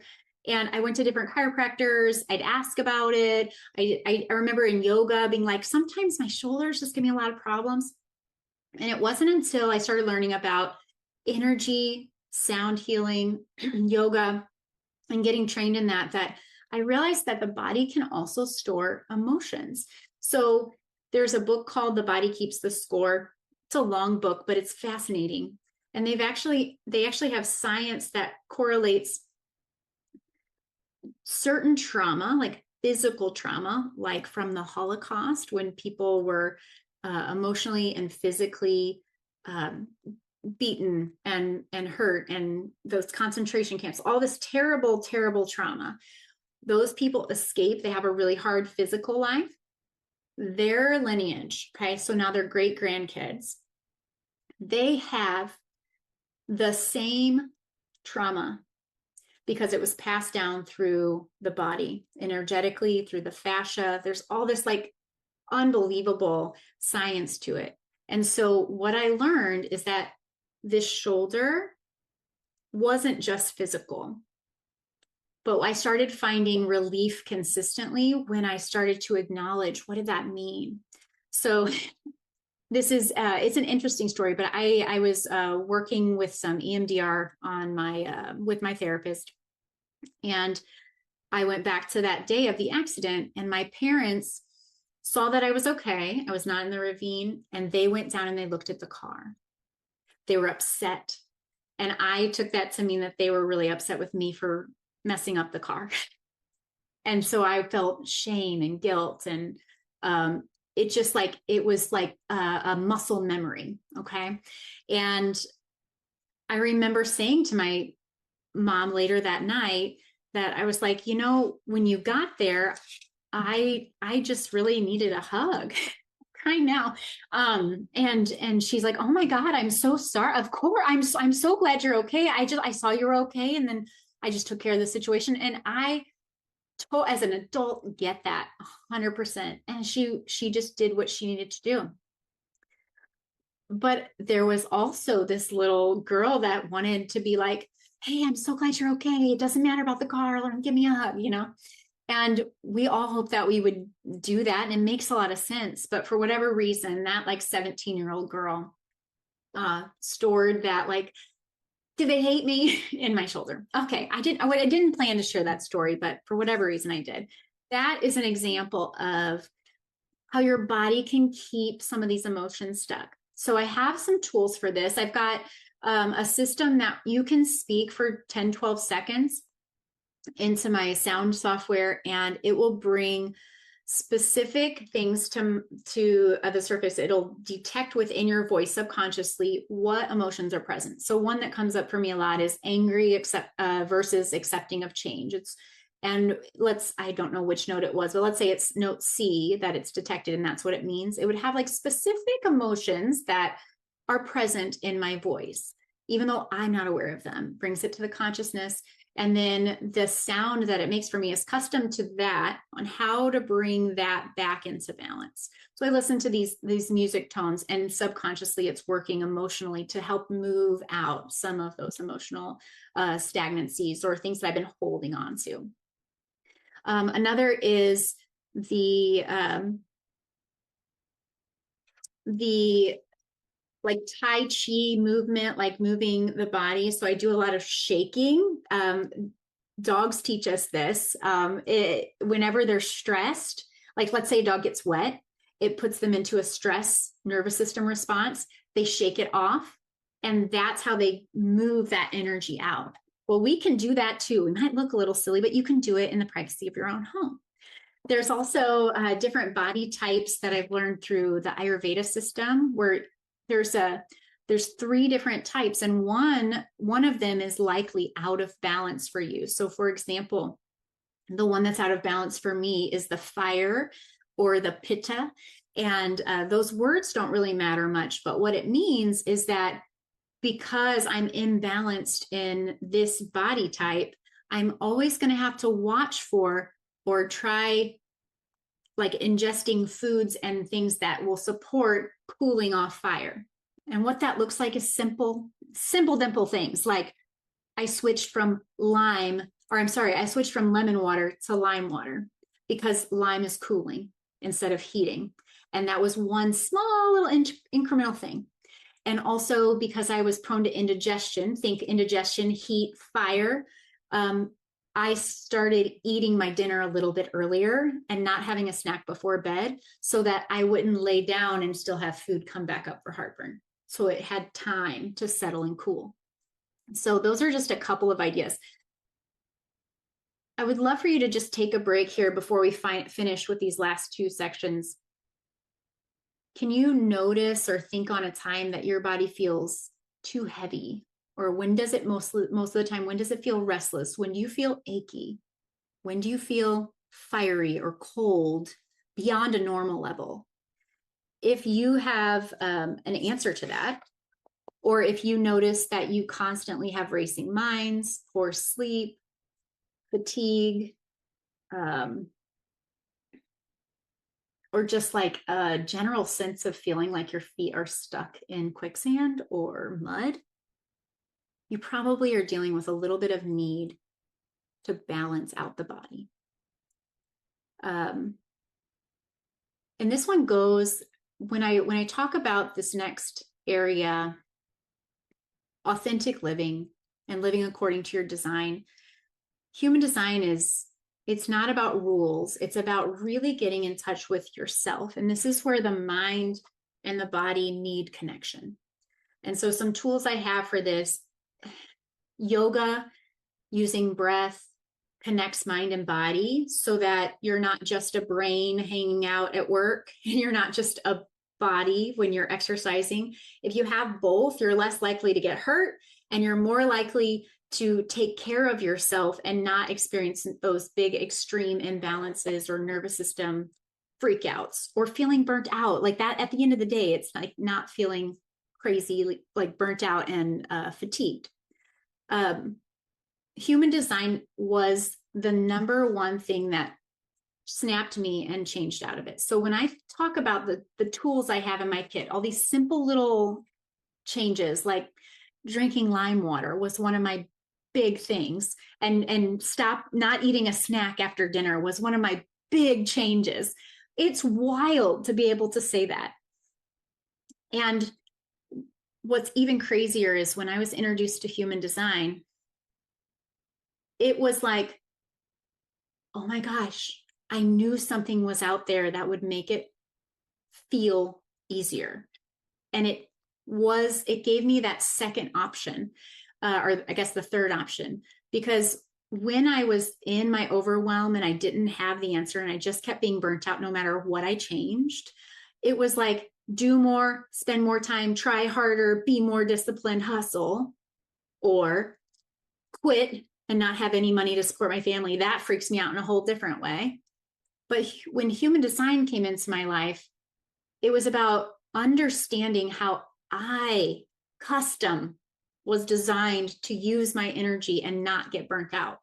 And I went to different chiropractors. I'd ask about it. I remember in yoga being like, sometimes my shoulders just give me a lot of problems. And it wasn't until I started learning about energy, sound healing, yoga, and getting trained in that I realized that the body can also store emotions. So there's a book called The Body Keeps the Score. It's a long book, but it's fascinating. And they actually have science that correlates certain trauma, like physical trauma, like from the Holocaust, when people were emotionally and physically beaten and hurt, and those concentration camps, all this terrible, terrible trauma. Those people escape. They have a really hard physical life. Their lineage, okay, so now they're great grandkids, they have the same trauma because it was passed down through the body energetically, through the fascia. There's all this like unbelievable science to it. And so what I learned is that this shoulder wasn't just physical, but I started finding relief consistently when I started to acknowledge, what did that mean? So this is, it's an interesting story, but I was working with some EMDR on with my therapist. And I went back to that day of the accident, and my parents saw that I was okay. I was not in the ravine, and they went down and they looked at the car. They were upset. And I took that to mean that they were really upset with me for messing up the car. And so I felt shame and guilt. And it just like, it was like a muscle memory. Okay. And I remember saying to my mom later that night that I was like, when you got there, I just really needed a hug. Crying now. And she's like, oh my God, I'm so sorry. Of course, I'm so glad you're okay. I saw you were okay. And then I just took care of the situation. And I as an adult get that 100%. And she just did what she needed to do. But there was also this little girl that wanted to be like, hey, I'm so glad you're okay. It doesn't matter about the car. Give me a hug, And we all hope that we would do that. And it makes a lot of sense. But for whatever reason, that like 17-year-old girl stored that like, did they hate me in my shoulder? Okay. I didn't plan to share that story, but for whatever reason I did. That is an example of how your body can keep some of these emotions stuck. So I have some tools for this. I've got a system that you can speak for 10, 12 seconds into my sound software, and it will bring specific things to the surface. It'll detect within your voice subconsciously what emotions are present. So one that comes up for me a lot is angry versus accepting of change. I don't know which note it was, but let's say it's note C that it's detected, and that's what it means. It would have like specific emotions that are present in my voice, even though I'm not aware of them, brings it to the consciousness. And then the sound that it makes for me is custom to that, on how to bring that back into balance. So I listen to these music tones, and subconsciously it's working emotionally to help move out some of those emotional stagnancies or things that I've been holding on to. Another is the like Tai Chi movement, like moving the body. So I do a lot of shaking. Dogs teach us this. Whenever they're stressed, like let's say a dog gets wet, it puts them into a stress nervous system response. They shake it off, and that's how they move that energy out. Well, we can do that too. It might look a little silly, but you can do it in the privacy of your own home. There's also different body types that I've learned through the Ayurveda system, where there's 3 different types, and one of them is likely out of balance for you. So for example, the one that's out of balance for me is the fire or the pitta. And those words don't really matter much, but what it means is that because I'm imbalanced in this body type, I'm always going to have to watch for or try like ingesting foods and things that will support cooling off fire. And what that looks like is simple, dimple things. Like I switched from lemon water to lime water because lime is cooling instead of heating. And that was one small little incremental thing. And also because I was prone to indigestion, think indigestion, heat, fire. I started eating my dinner a little bit earlier and not having a snack before bed so that I wouldn't lay down and still have food come back up for heartburn. So it had time to settle and cool. So those are just a couple of ideas. I would love for you to just take a break here before we finish with these last 2 sections. Can you notice or think on a time that your body feels too heavy? Or when does it most of the time, when does it feel restless? When do you feel achy? When do you feel fiery or cold beyond a normal level? If you have an answer to that, or if you notice that you constantly have racing minds, poor sleep, fatigue, or just like a general sense of feeling like your feet are stuck in quicksand or mud, you probably are dealing with a little bit of need to balance out the body. And this one goes, when I talk about this next area, authentic living and living according to your design, human design it's not about rules. It's about really getting in touch with yourself. And this is where the mind and the body need connection. And so some tools I have for this: yoga, using breath, connects mind and body so that you're not just a brain hanging out at work. You're not just a body when you're exercising. If you have both, you're less likely to get hurt, and you're more likely to take care of yourself and not experience those big extreme imbalances or nervous system freakouts or feeling burnt out like that. At the end of the day, it's like not feeling crazy, like burnt out and fatigued. Human design was the number one thing that snapped me and changed out of it. So when I talk about the tools I have in my kit, all these simple little changes, like drinking lime water was one of my big things, and stop not eating a snack after dinner was one of my big changes. It's wild to be able to say that. And what's even crazier is when I was introduced to human design, it was like, oh my gosh, I knew something was out there that would make it feel easier. And it gave me that second option, or I guess the third option, because when I was in my overwhelm and I didn't have the answer and I just kept being burnt out no matter what I changed, it was like, do more, spend more time, try harder, be more disciplined, hustle, or quit and not have any money to support my family. That freaks me out in a whole different way. But when human design came into my life, it was about understanding how I custom was designed to use my energy and not get burnt out.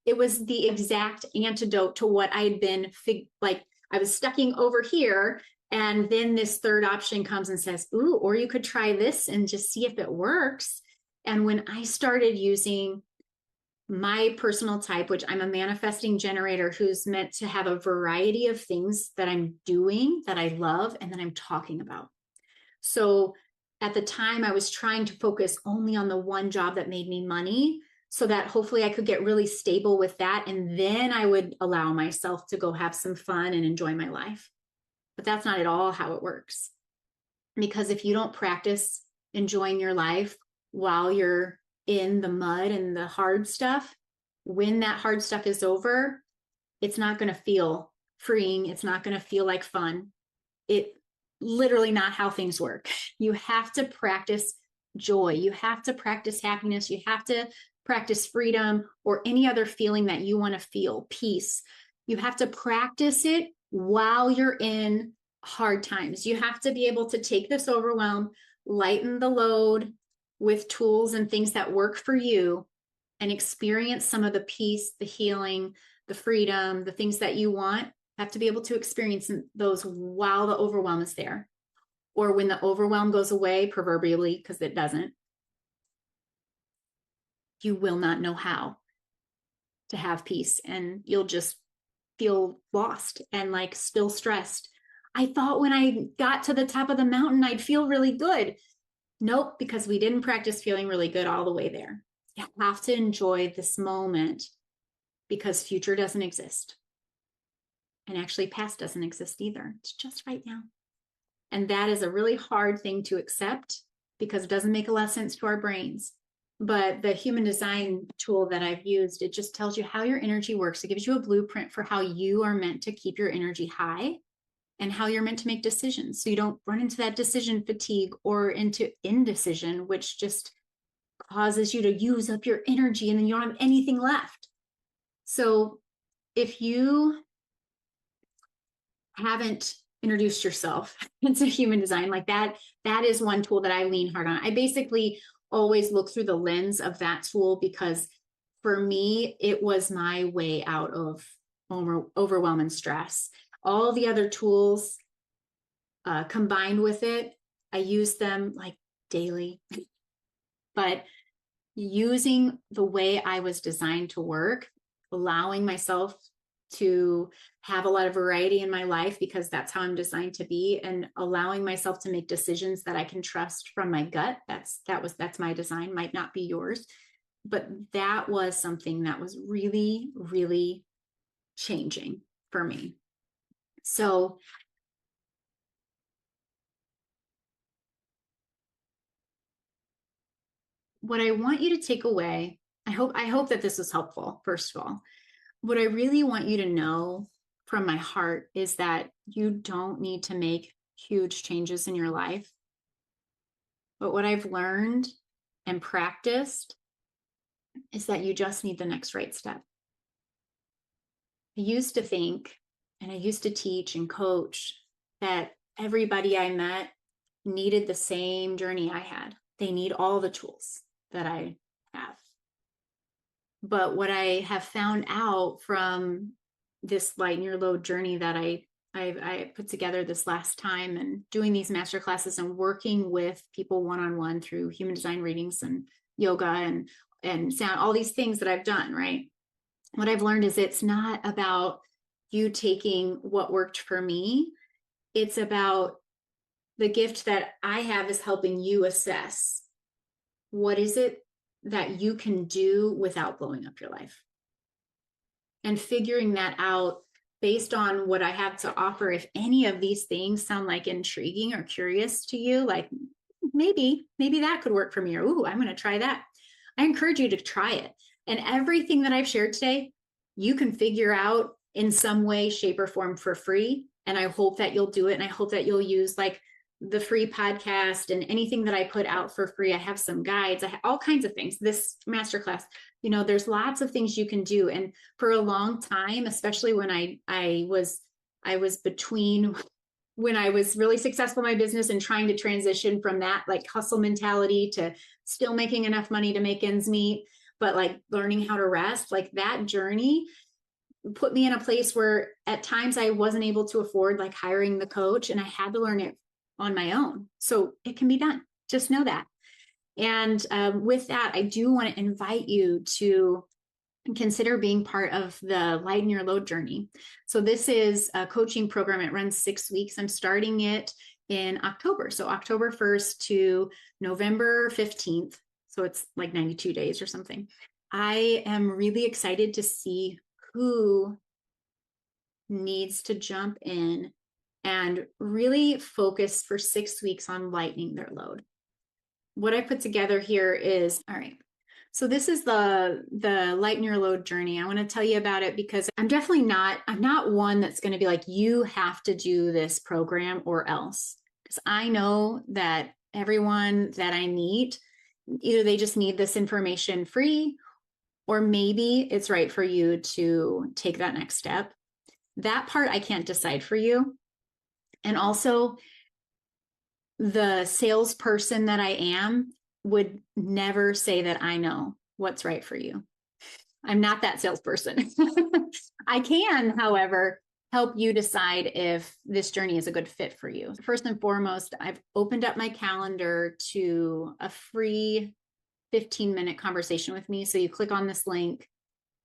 It was the exact antidote to what I had been like I was stucking over here. And then this third option comes and says, ooh, or you could try this and just see if it works. And when I started using my personal type, which I'm a manifesting generator who's meant to have a variety of things that I'm doing that I love and that I'm talking about. So at the time, I was trying to focus only on the one job that made me money so that hopefully I could get really stable with that. And then I would allow myself to go have some fun and enjoy my life. But that's not at all how it works. Because if you don't practice enjoying your life while you're in the mud and the hard stuff, when that hard stuff is over, it's not going to feel freeing. It's not going to feel like fun. It literally not how things work. You have to practice joy. You have to practice happiness. You have to practice freedom or any other feeling that you want to feel, peace. You have to practice it while you're in hard times. You have to be able to take this overwhelm, lighten the load with tools and things that work for you, and experience some of the peace, the healing, the freedom, the things that you want. Have to be able to experience those while the overwhelm is there. Or when the overwhelm goes away, proverbially, because it doesn't, you will not know how to have peace, and you'll just feel lost and like still stressed. I thought when I got to the top of the mountain, I'd feel really good. Nope, because we didn't practice feeling really good all the way there. You have to enjoy this moment because future doesn't exist. And actually past doesn't exist either. It's just right now. And that is a really hard thing to accept because it doesn't make a lot of sense to our brains. But the human design tool that I've used, it just tells you how your energy works. It gives you a blueprint for how you are meant to keep your energy high and how you're meant to make decisions. So you don't run into that decision fatigue or into indecision, which just causes you to use up your energy and then you don't have anything left. So if you haven't introduced yourself into human design like that, that is one tool that I lean hard on. I basically always look through the lens of that tool because for me, it was my way out of overwhelm and stress. All the other tools combined with it, I use them like daily, but using the way I was designed to work, allowing myself to have a lot of variety in my life because that's how I'm designed to be, and allowing myself to make decisions that I can trust from my gut. That's my design, might not be yours, but that was something that was really, really changing for me. So what I want you to take away, I hope that this was helpful, first of all. What I really want you to know from my heart is that you don't need to make huge changes in your life. But what I've learned and practiced is that you just need the next right step. I used to think, and I used to teach and coach, that everybody I met needed the same journey I had. They need all the tools that I have. But what I have found out from this lighten your load journey that I put together this last time, and doing these master classes and working with people one-on-one through human design readings and yoga and sound, all these things that I've done, right? What I've learned is it's not about you taking what worked for me. It's about the gift that I have is helping you assess what is it that you can do without blowing up your life, and figuring that out based on what I have to offer. If any of these things sound like intriguing or curious to you, like maybe that could work for me, or ooh, I'm going to try that. I encourage you to try it. And everything that I've shared today, you can figure out in some way, shape, or form for free. And I hope that you'll do it. And I hope that you'll use like the free podcast and anything that I put out for free. I have some guides, I have all kinds of things. This masterclass, there's lots of things you can do. And for a long time, especially when I was between when I was really successful in my business and trying to transition from that like hustle mentality to still making enough money to make ends meet, but like learning how to rest, like that journey put me in a place where at times I wasn't able to afford like hiring the coach, and I had to learn it on my own. So it can be done. Just know that. And with that, I do want to invite you to consider being part of the Lighten Your Load journey. So this is a coaching program. It runs 6 weeks. I'm starting it in October. So October 1st to November 15th. So it's like 92 days or something. I am really excited to see who needs to jump in and really focus for 6 weeks on lightening their load. What I put together here is, all right, so this is the Lighten Your Load journey. I want to tell you about it because I'm not one that's going to be like, you have to do this program or else. Because I know that everyone that I meet, either they just need this information free, or maybe it's right for you to take that next step. That part I can't decide for you. And also, the salesperson that I am would never say that I know what's right for you. I'm not that salesperson. I can, however, help you decide if this journey is a good fit for you. First and foremost, I've opened up my calendar to a free 15-minute conversation with me. So you click on this link,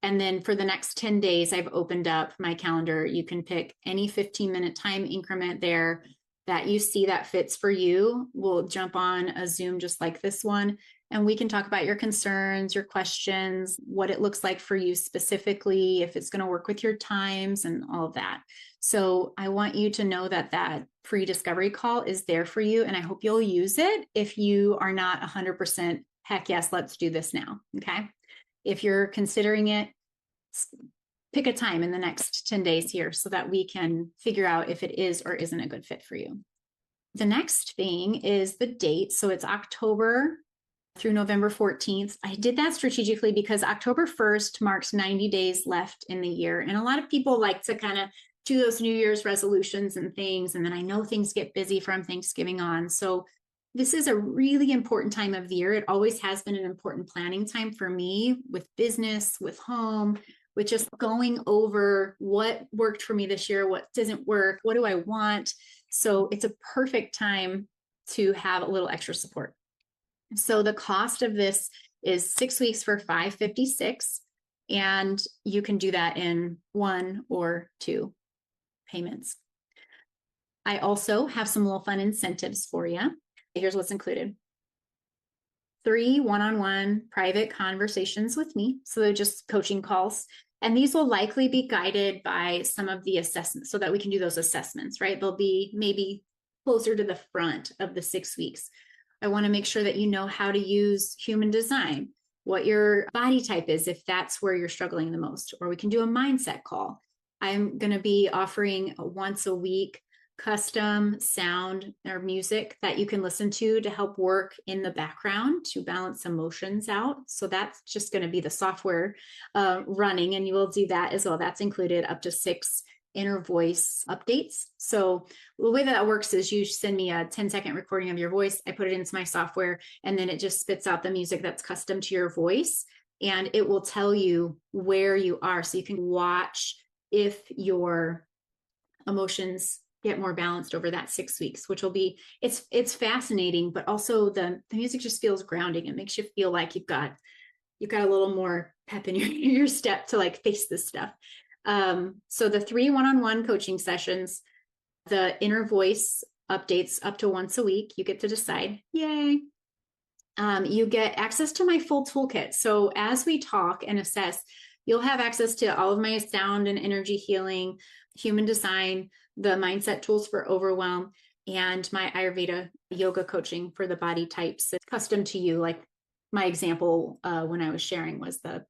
and then for the next 10 days, I've opened up my calendar. You can pick any 15-minute time increment there that you see that fits for you. We'll jump on a Zoom just like this one, and we can talk about your concerns, your questions, what it looks like for you specifically, if it's going to work with your times and all of that. So I want you to know that that free discovery call is there for you, and I hope you'll use it. If you are not 100%, heck yes, let's do this now. Okay. If you're considering it, pick a time in the next 10 days here so that we can figure out if it is or isn't a good fit for you. The next thing is the date. So it's October through November 14th. I did that strategically because October 1st marks 90 days left in the year. And a lot of people like to kind of do those New Year's resolutions and things. And then I know things get busy from Thanksgiving on. So this is a really important time of the year. It always has been an important planning time for me with business, with home, with just going over what worked for me this year, what doesn't work, what do I want. So it's a perfect time to have a little extra support. So the cost of this is 6 weeks for $556, and you can do that in 1 or 2 payments. I also have some little fun incentives for you. Here's what's included. 3 one-on-one private conversations with me. So they're just coaching calls. And these will likely be guided by some of the assessments so that we can do those assessments, right? They'll be maybe closer to the front of the 6 weeks. I want to make sure that you know how to use human design, what your body type is, if that's where you're struggling the most, or we can do a mindset call. I'm going to be offering once a week custom sound or music that you can listen to help work in the background to balance emotions out. So that's just going to be the software running, and you will do that as well. That's included up to 6 inner voice updates. So the way that works is you send me a 10-second recording of your voice. I put it into my software, and then it just spits out the music that's custom to your voice, and it will tell you where you are. So you can watch if your emotions get more balanced over that 6 weeks, which will be, it's fascinating, but also the music just feels grounding. It makes you feel like you've got a little more pep in your step to like face this stuff. So the 3 one-on-one coaching sessions, the inner voice updates up to once a week, you get to decide. Yay. You get access to my full toolkit. So as we talk and assess, you'll have access to all of my sound and energy healing, human design, the mindset tools for Overwhelm, and my Ayurveda yoga coaching for the body types. It's custom to you. Like my example when I was sharing was the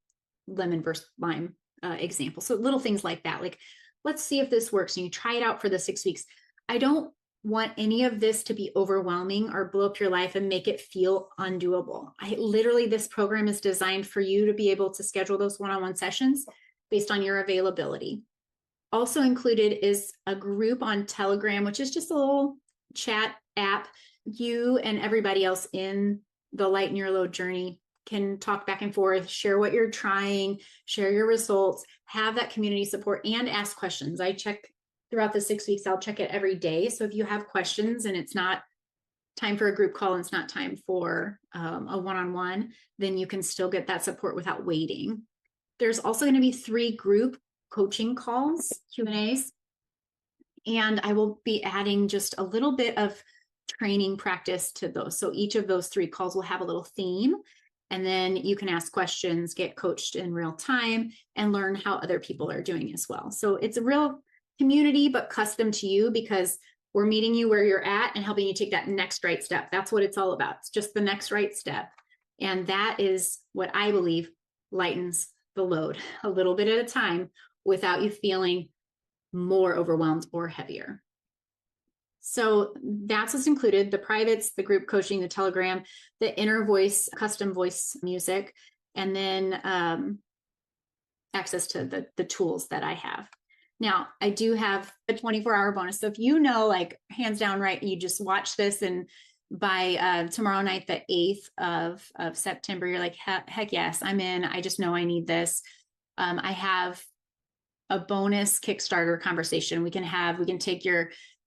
lemon versus lime example. So little things like that, like, let's see if this works. And you try it out for the 6 weeks. I don't want any of this to be overwhelming or blow up your life and make it feel undoable. This program is designed for you to be able to schedule those one-on-one sessions based on your availability. Also included is a group on Telegram, which is just a little chat app. You and everybody else in the Lighten Your Load journey can talk back and forth, share what you're trying, share your results, have that community support, and ask questions. I check throughout the 6 weeks. I'll check it every day. So if you have questions and it's not time for a group call and it's not time for a one-on-one, then you can still get that support without waiting. There's also going to be 3 group coaching calls, Q&As, and I will be adding just a little bit of training practice to those. So each of those 3 calls will have a little theme, and then you can ask questions, get coached in real time, and learn how other people are doing as well. So it's a real community, but custom to you, because we're meeting you where you're at and helping you take that next right step. That's what it's all about. It's just the next right step. And that is what I believe lightens the load a little bit at a time without you feeling more overwhelmed or heavier. So that's what's included: the privates, the group coaching, the Telegram, the inner voice, custom voice music, and then access to the tools that I have. Now, I do have a 24-hour bonus. So if you know, like, hands down, right, you just watch this, and by tomorrow night, the 8th of September, you're like, heck yes, I'm in. I just know I need this. I have a bonus Kickstarter conversation. We can take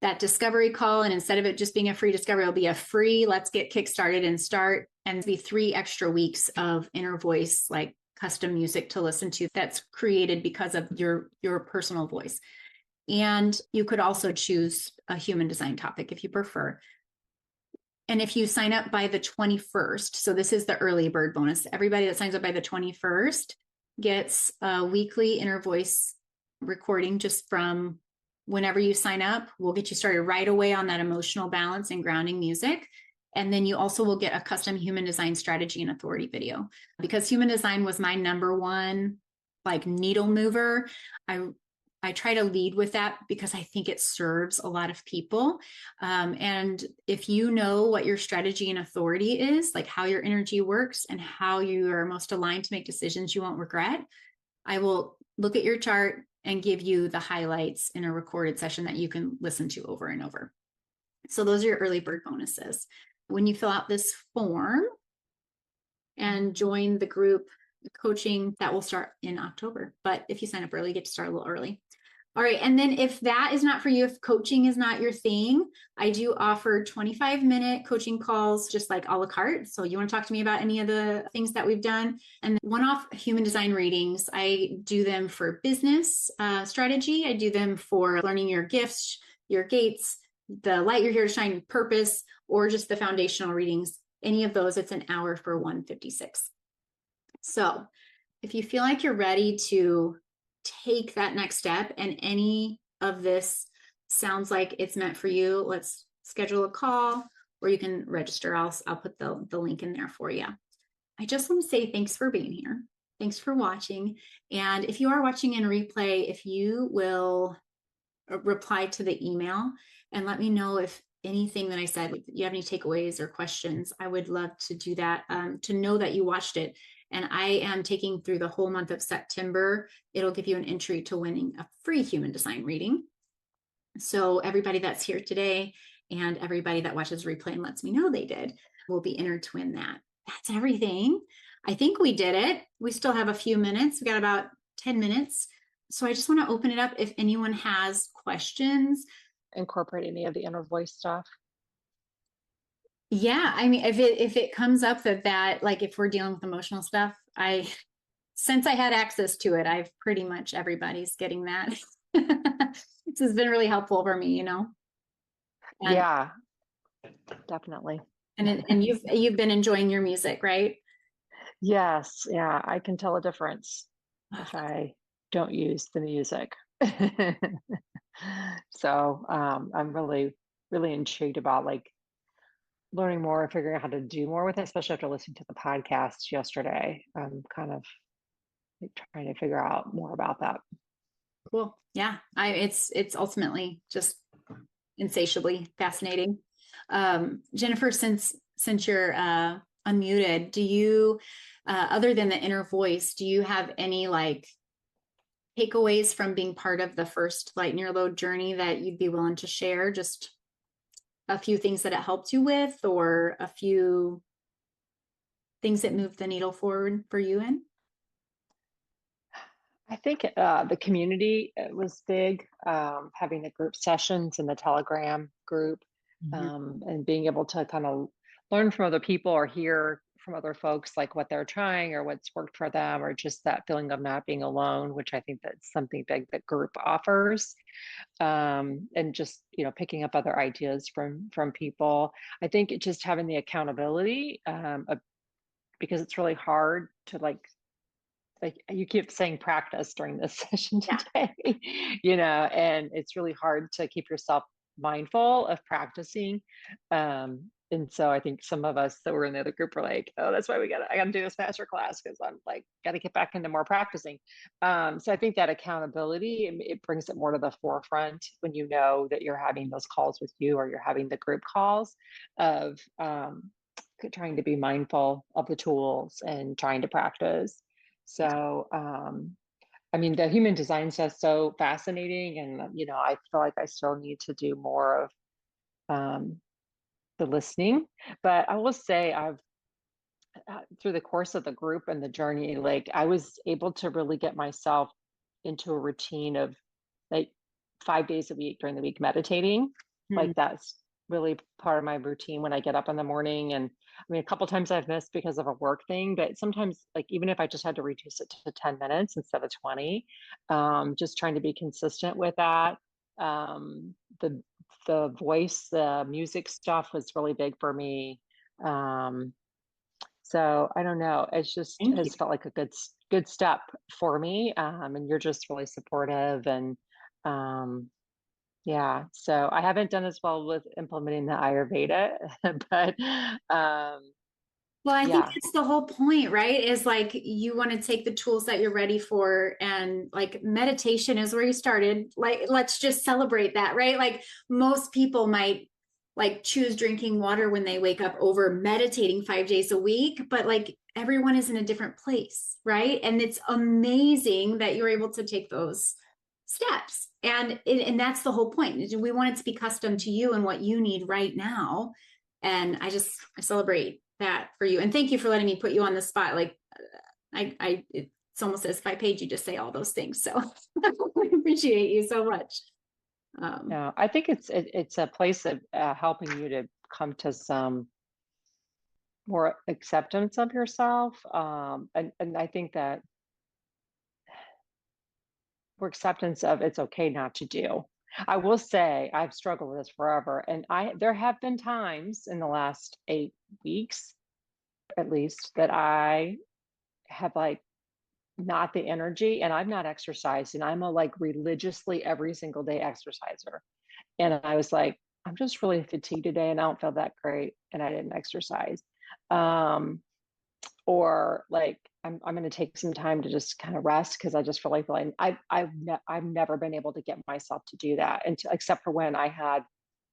that discovery call, and instead of it just being a free discovery, it'll be a free, let's get kickstarted and start, and be 3 extra weeks of inner voice, like custom music to listen to that's created because of your personal voice. And you could also choose a human design topic if you prefer. And if you sign up by the 21st, so this is the early bird bonus, everybody that signs up by the 21st gets a weekly inner voice recording just from whenever you sign up. We'll get you started right away on that emotional balance and grounding music. And then you also will get a custom human design strategy and authority video, because human design was my number one, like, needle mover. I try to lead with that because I think it serves a lot of people. And if you know what your strategy and authority is, like how your energy works and how you are most aligned to make decisions you won't regret, I will look at your chart and give you the highlights in a recorded session that you can listen to over and over. So those are your early bird bonuses. When you fill out this form and join the group coaching, that will start in October. But if you sign up early, you get to start a little early. All right. And then if that is not for you, if coaching is not your thing, I do offer 25-minute coaching calls, just like a la carte. So you want to talk to me about any of the things that we've done, and one-off human design readings. I do them for business strategy. I do them for learning your gifts, your gates, the light you're here to shine, purpose, or just the foundational readings. Any of those, it's an hour for 156. So if you feel like you're ready to take that next step and any of this sounds like it's meant for you, let's schedule a call, or you can register. I'll put the link in there for you. I just want to say thanks for being here. Thanks for watching. And if you are watching in replay, if you will reply to the email and let me know if anything that I said, if you have any takeaways or questions, I would love to do that, to know that you watched it. And I am taking through the whole month of September. It'll give you an entry to winning a free human design reading. So everybody that's here today and everybody that watches replay and lets me know they did will be entered to win that. That's everything. I think we did it. We still have a few minutes. We got about 10 minutes. So I just want to open it up if anyone has questions. Incorporate any of the inner voice stuff. Yeah, I mean, if it comes up that like if we're dealing with emotional stuff, since I had access to it, I've pretty much everybody's getting that. This has been really helpful for me, And, yeah, definitely. And you've been enjoying your music, right? Yes, yeah, I can tell a difference if I don't use the music. So I'm really, really intrigued about like learning more and figuring out how to do more with it, especially after listening to the podcast yesterday. I'm kind of like trying to figure out more about that. Cool. Yeah. It's ultimately just insatiably fascinating. Jennifer, since you're unmuted, do you other than the inner voice, do you have any like takeaways from being part of the first Light in Your Load journey that you'd be willing to share? Just a few things that it helped you with, or a few things that moved the needle forward for you in? I think the community was big, having the group sessions in the Telegram group, and being able to kind of learn from other people or hear from other folks like what they're trying or what's worked for them, or just that feeling of not being alone, which I think that's something big that group offers. And just picking up other ideas from people. I think just having the accountability, because it's really hard to like you keep saying practice during this session today, and it's really hard to keep yourself mindful of practicing. And so I think some of us that were in the other group were like, oh, that's why I gotta do this masterclass, because I'm like, gotta get back into more practicing. So I think that accountability, it brings it more to the forefront when you know that you're having those calls with you, or you're having the group calls of trying to be mindful of the tools and trying to practice. So, I mean, the human design stuff is so fascinating, and I feel like I still need to do more of the listening. But I will say, I've through the course of the group and the journey, like I was able to really get myself into a routine of like 5 days a week during the week meditating. Like that's really part of my routine when I get up in the morning. And I mean, a couple times I've missed because of a work thing, but sometimes like even if I just had to reduce it to 10 minutes instead of 20, just trying to be consistent with that. The voice, the music stuff was really big for me. So I don't know, it's just has felt like a good step for me. And you're just really supportive, and yeah, so I haven't done as well with implementing the Ayurveda, but Well, I think yeah, that's the whole point, right? Is like you want to take the tools that you're ready for, and like meditation is where you started. Like, let's just celebrate that, right? Like most people might like choose drinking water when they wake up over meditating 5 days a week, but like everyone is in a different place, right? And it's amazing that you're able to take those steps. And that's the whole point. We want it to be custom to you and what you need right now. And I celebrate that for you. And thank you for letting me put you on the spot. Like it's it's almost as if I paid you to say all those things. So I appreciate you so much. Yeah, I think it's a place of helping you to come to some more acceptance of yourself. And I think that more acceptance of it's okay not to do. I will say I've struggled with this forever, and there have been times in the last 8 weeks, at least, that I have like not the energy, and I've not exercised, and I'm a like religiously every single day exerciser. And I was like, I'm just really fatigued today and I don't feel that great, and I didn't exercise. Um, or like I'm going to take some time to just kind of rest because I just really feel like I've never been able to get myself to do that until, except for when I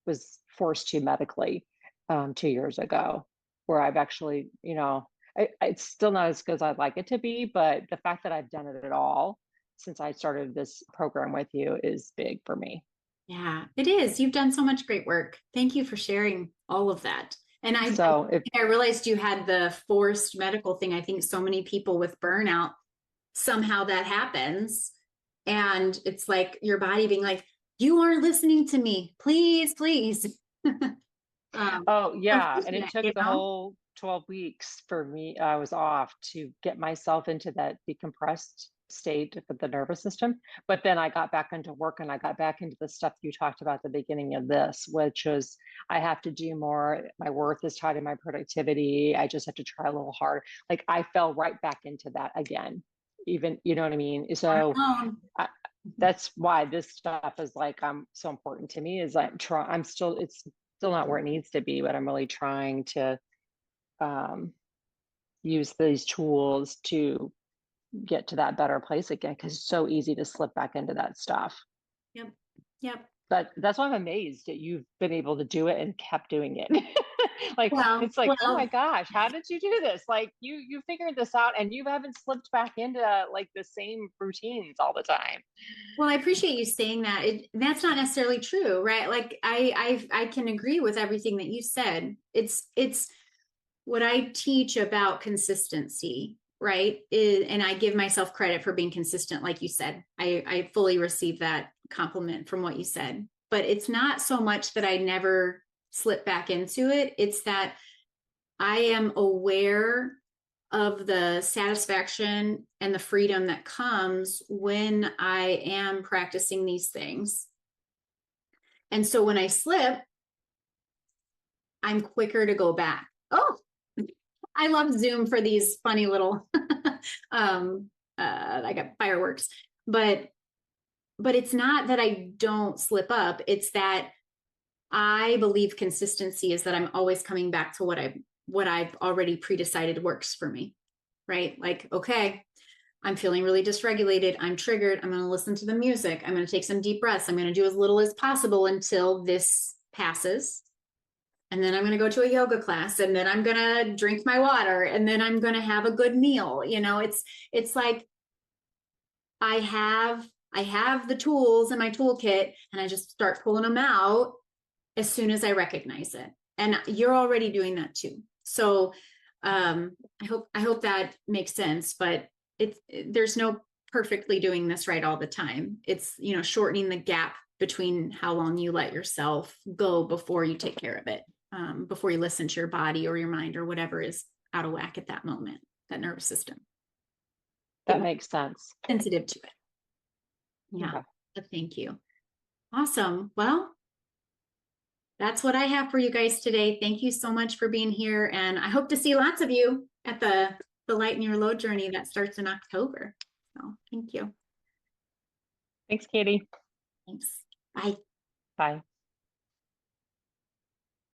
was forced to medically 2 years ago, where I've actually, it's still not as good as I'd like it to be, but the fact that I've done it at all since I started this program with you is big for me. Yeah, it is. You've done so much great work. Thank you for sharing all of that. And So if I realized you had the forced medical thing. I think so many people with burnout, somehow that happens. And it's like your body being like, you aren't listening to me. Please, please. Oh, yeah. And it Unfortunate, took you the know? whole 12 weeks for me. I was off to get myself into that decompressed state with the nervous system. But then I got back into work and I got back into the stuff you talked about at the beginning of this, which was I have to do more. My worth is tied to my productivity. I just have to try a little harder. Like I fell right back into that again, even, you know what I mean? So Um, I, that's why this stuff is like so important to me is I'm still it's still not where it needs to be, but I'm really trying to um, use these tools to get to that better place again because it's so easy to slip back into that stuff. yep. Yep. But that's why I'm amazed that you've been able to do it and kept doing it. Like it's like, oh my Well, gosh, how did you do this? Like you figured this out and you haven't slipped back into like the same routines all the time. well, I appreciate you saying that. That's not necessarily true, right? Like I can agree with everything that you said. It's what I teach about consistency, right? And I give myself credit for being consistent, like you said. I fully receive that compliment from what you said. But it's not so much that I never slip back into it. It's that I am aware of the satisfaction and the freedom that comes when I am practicing these things. And so when I slip, I'm quicker to go back. Oh, I love Zoom for these funny little I got fireworks. But it's not that I don't slip up, it's that I believe consistency is that I'm always coming back to what I've already pre-decided works for me. Right? Like, okay, I'm feeling really dysregulated. I'm triggered. I'm going to listen to the music. I'm going to take some deep breaths. I'm going to do as little as possible until this passes. And then I'm going to go to a yoga class, and then I'm going to drink my water, and then I'm going to have a good meal. It's like I have the tools in my toolkit, and I just start pulling them out as soon as I recognize it. And you're already doing that too. So I hope that makes sense, but there's no perfectly doing this right all the time. It's, shortening the gap between how long you let yourself go before you take care of it, before you listen to your body or your mind or whatever is out of whack at that moment, that nervous system. That makes sense. Sensitive to it. Yeah. Okay. But thank you. Awesome. Well, that's what I have for you guys today. Thank you so much for being here. And I hope to see lots of you at the Lighten Your Load journey that starts in October. So thank you. Thanks, Katie. Thanks. Bye. Bye.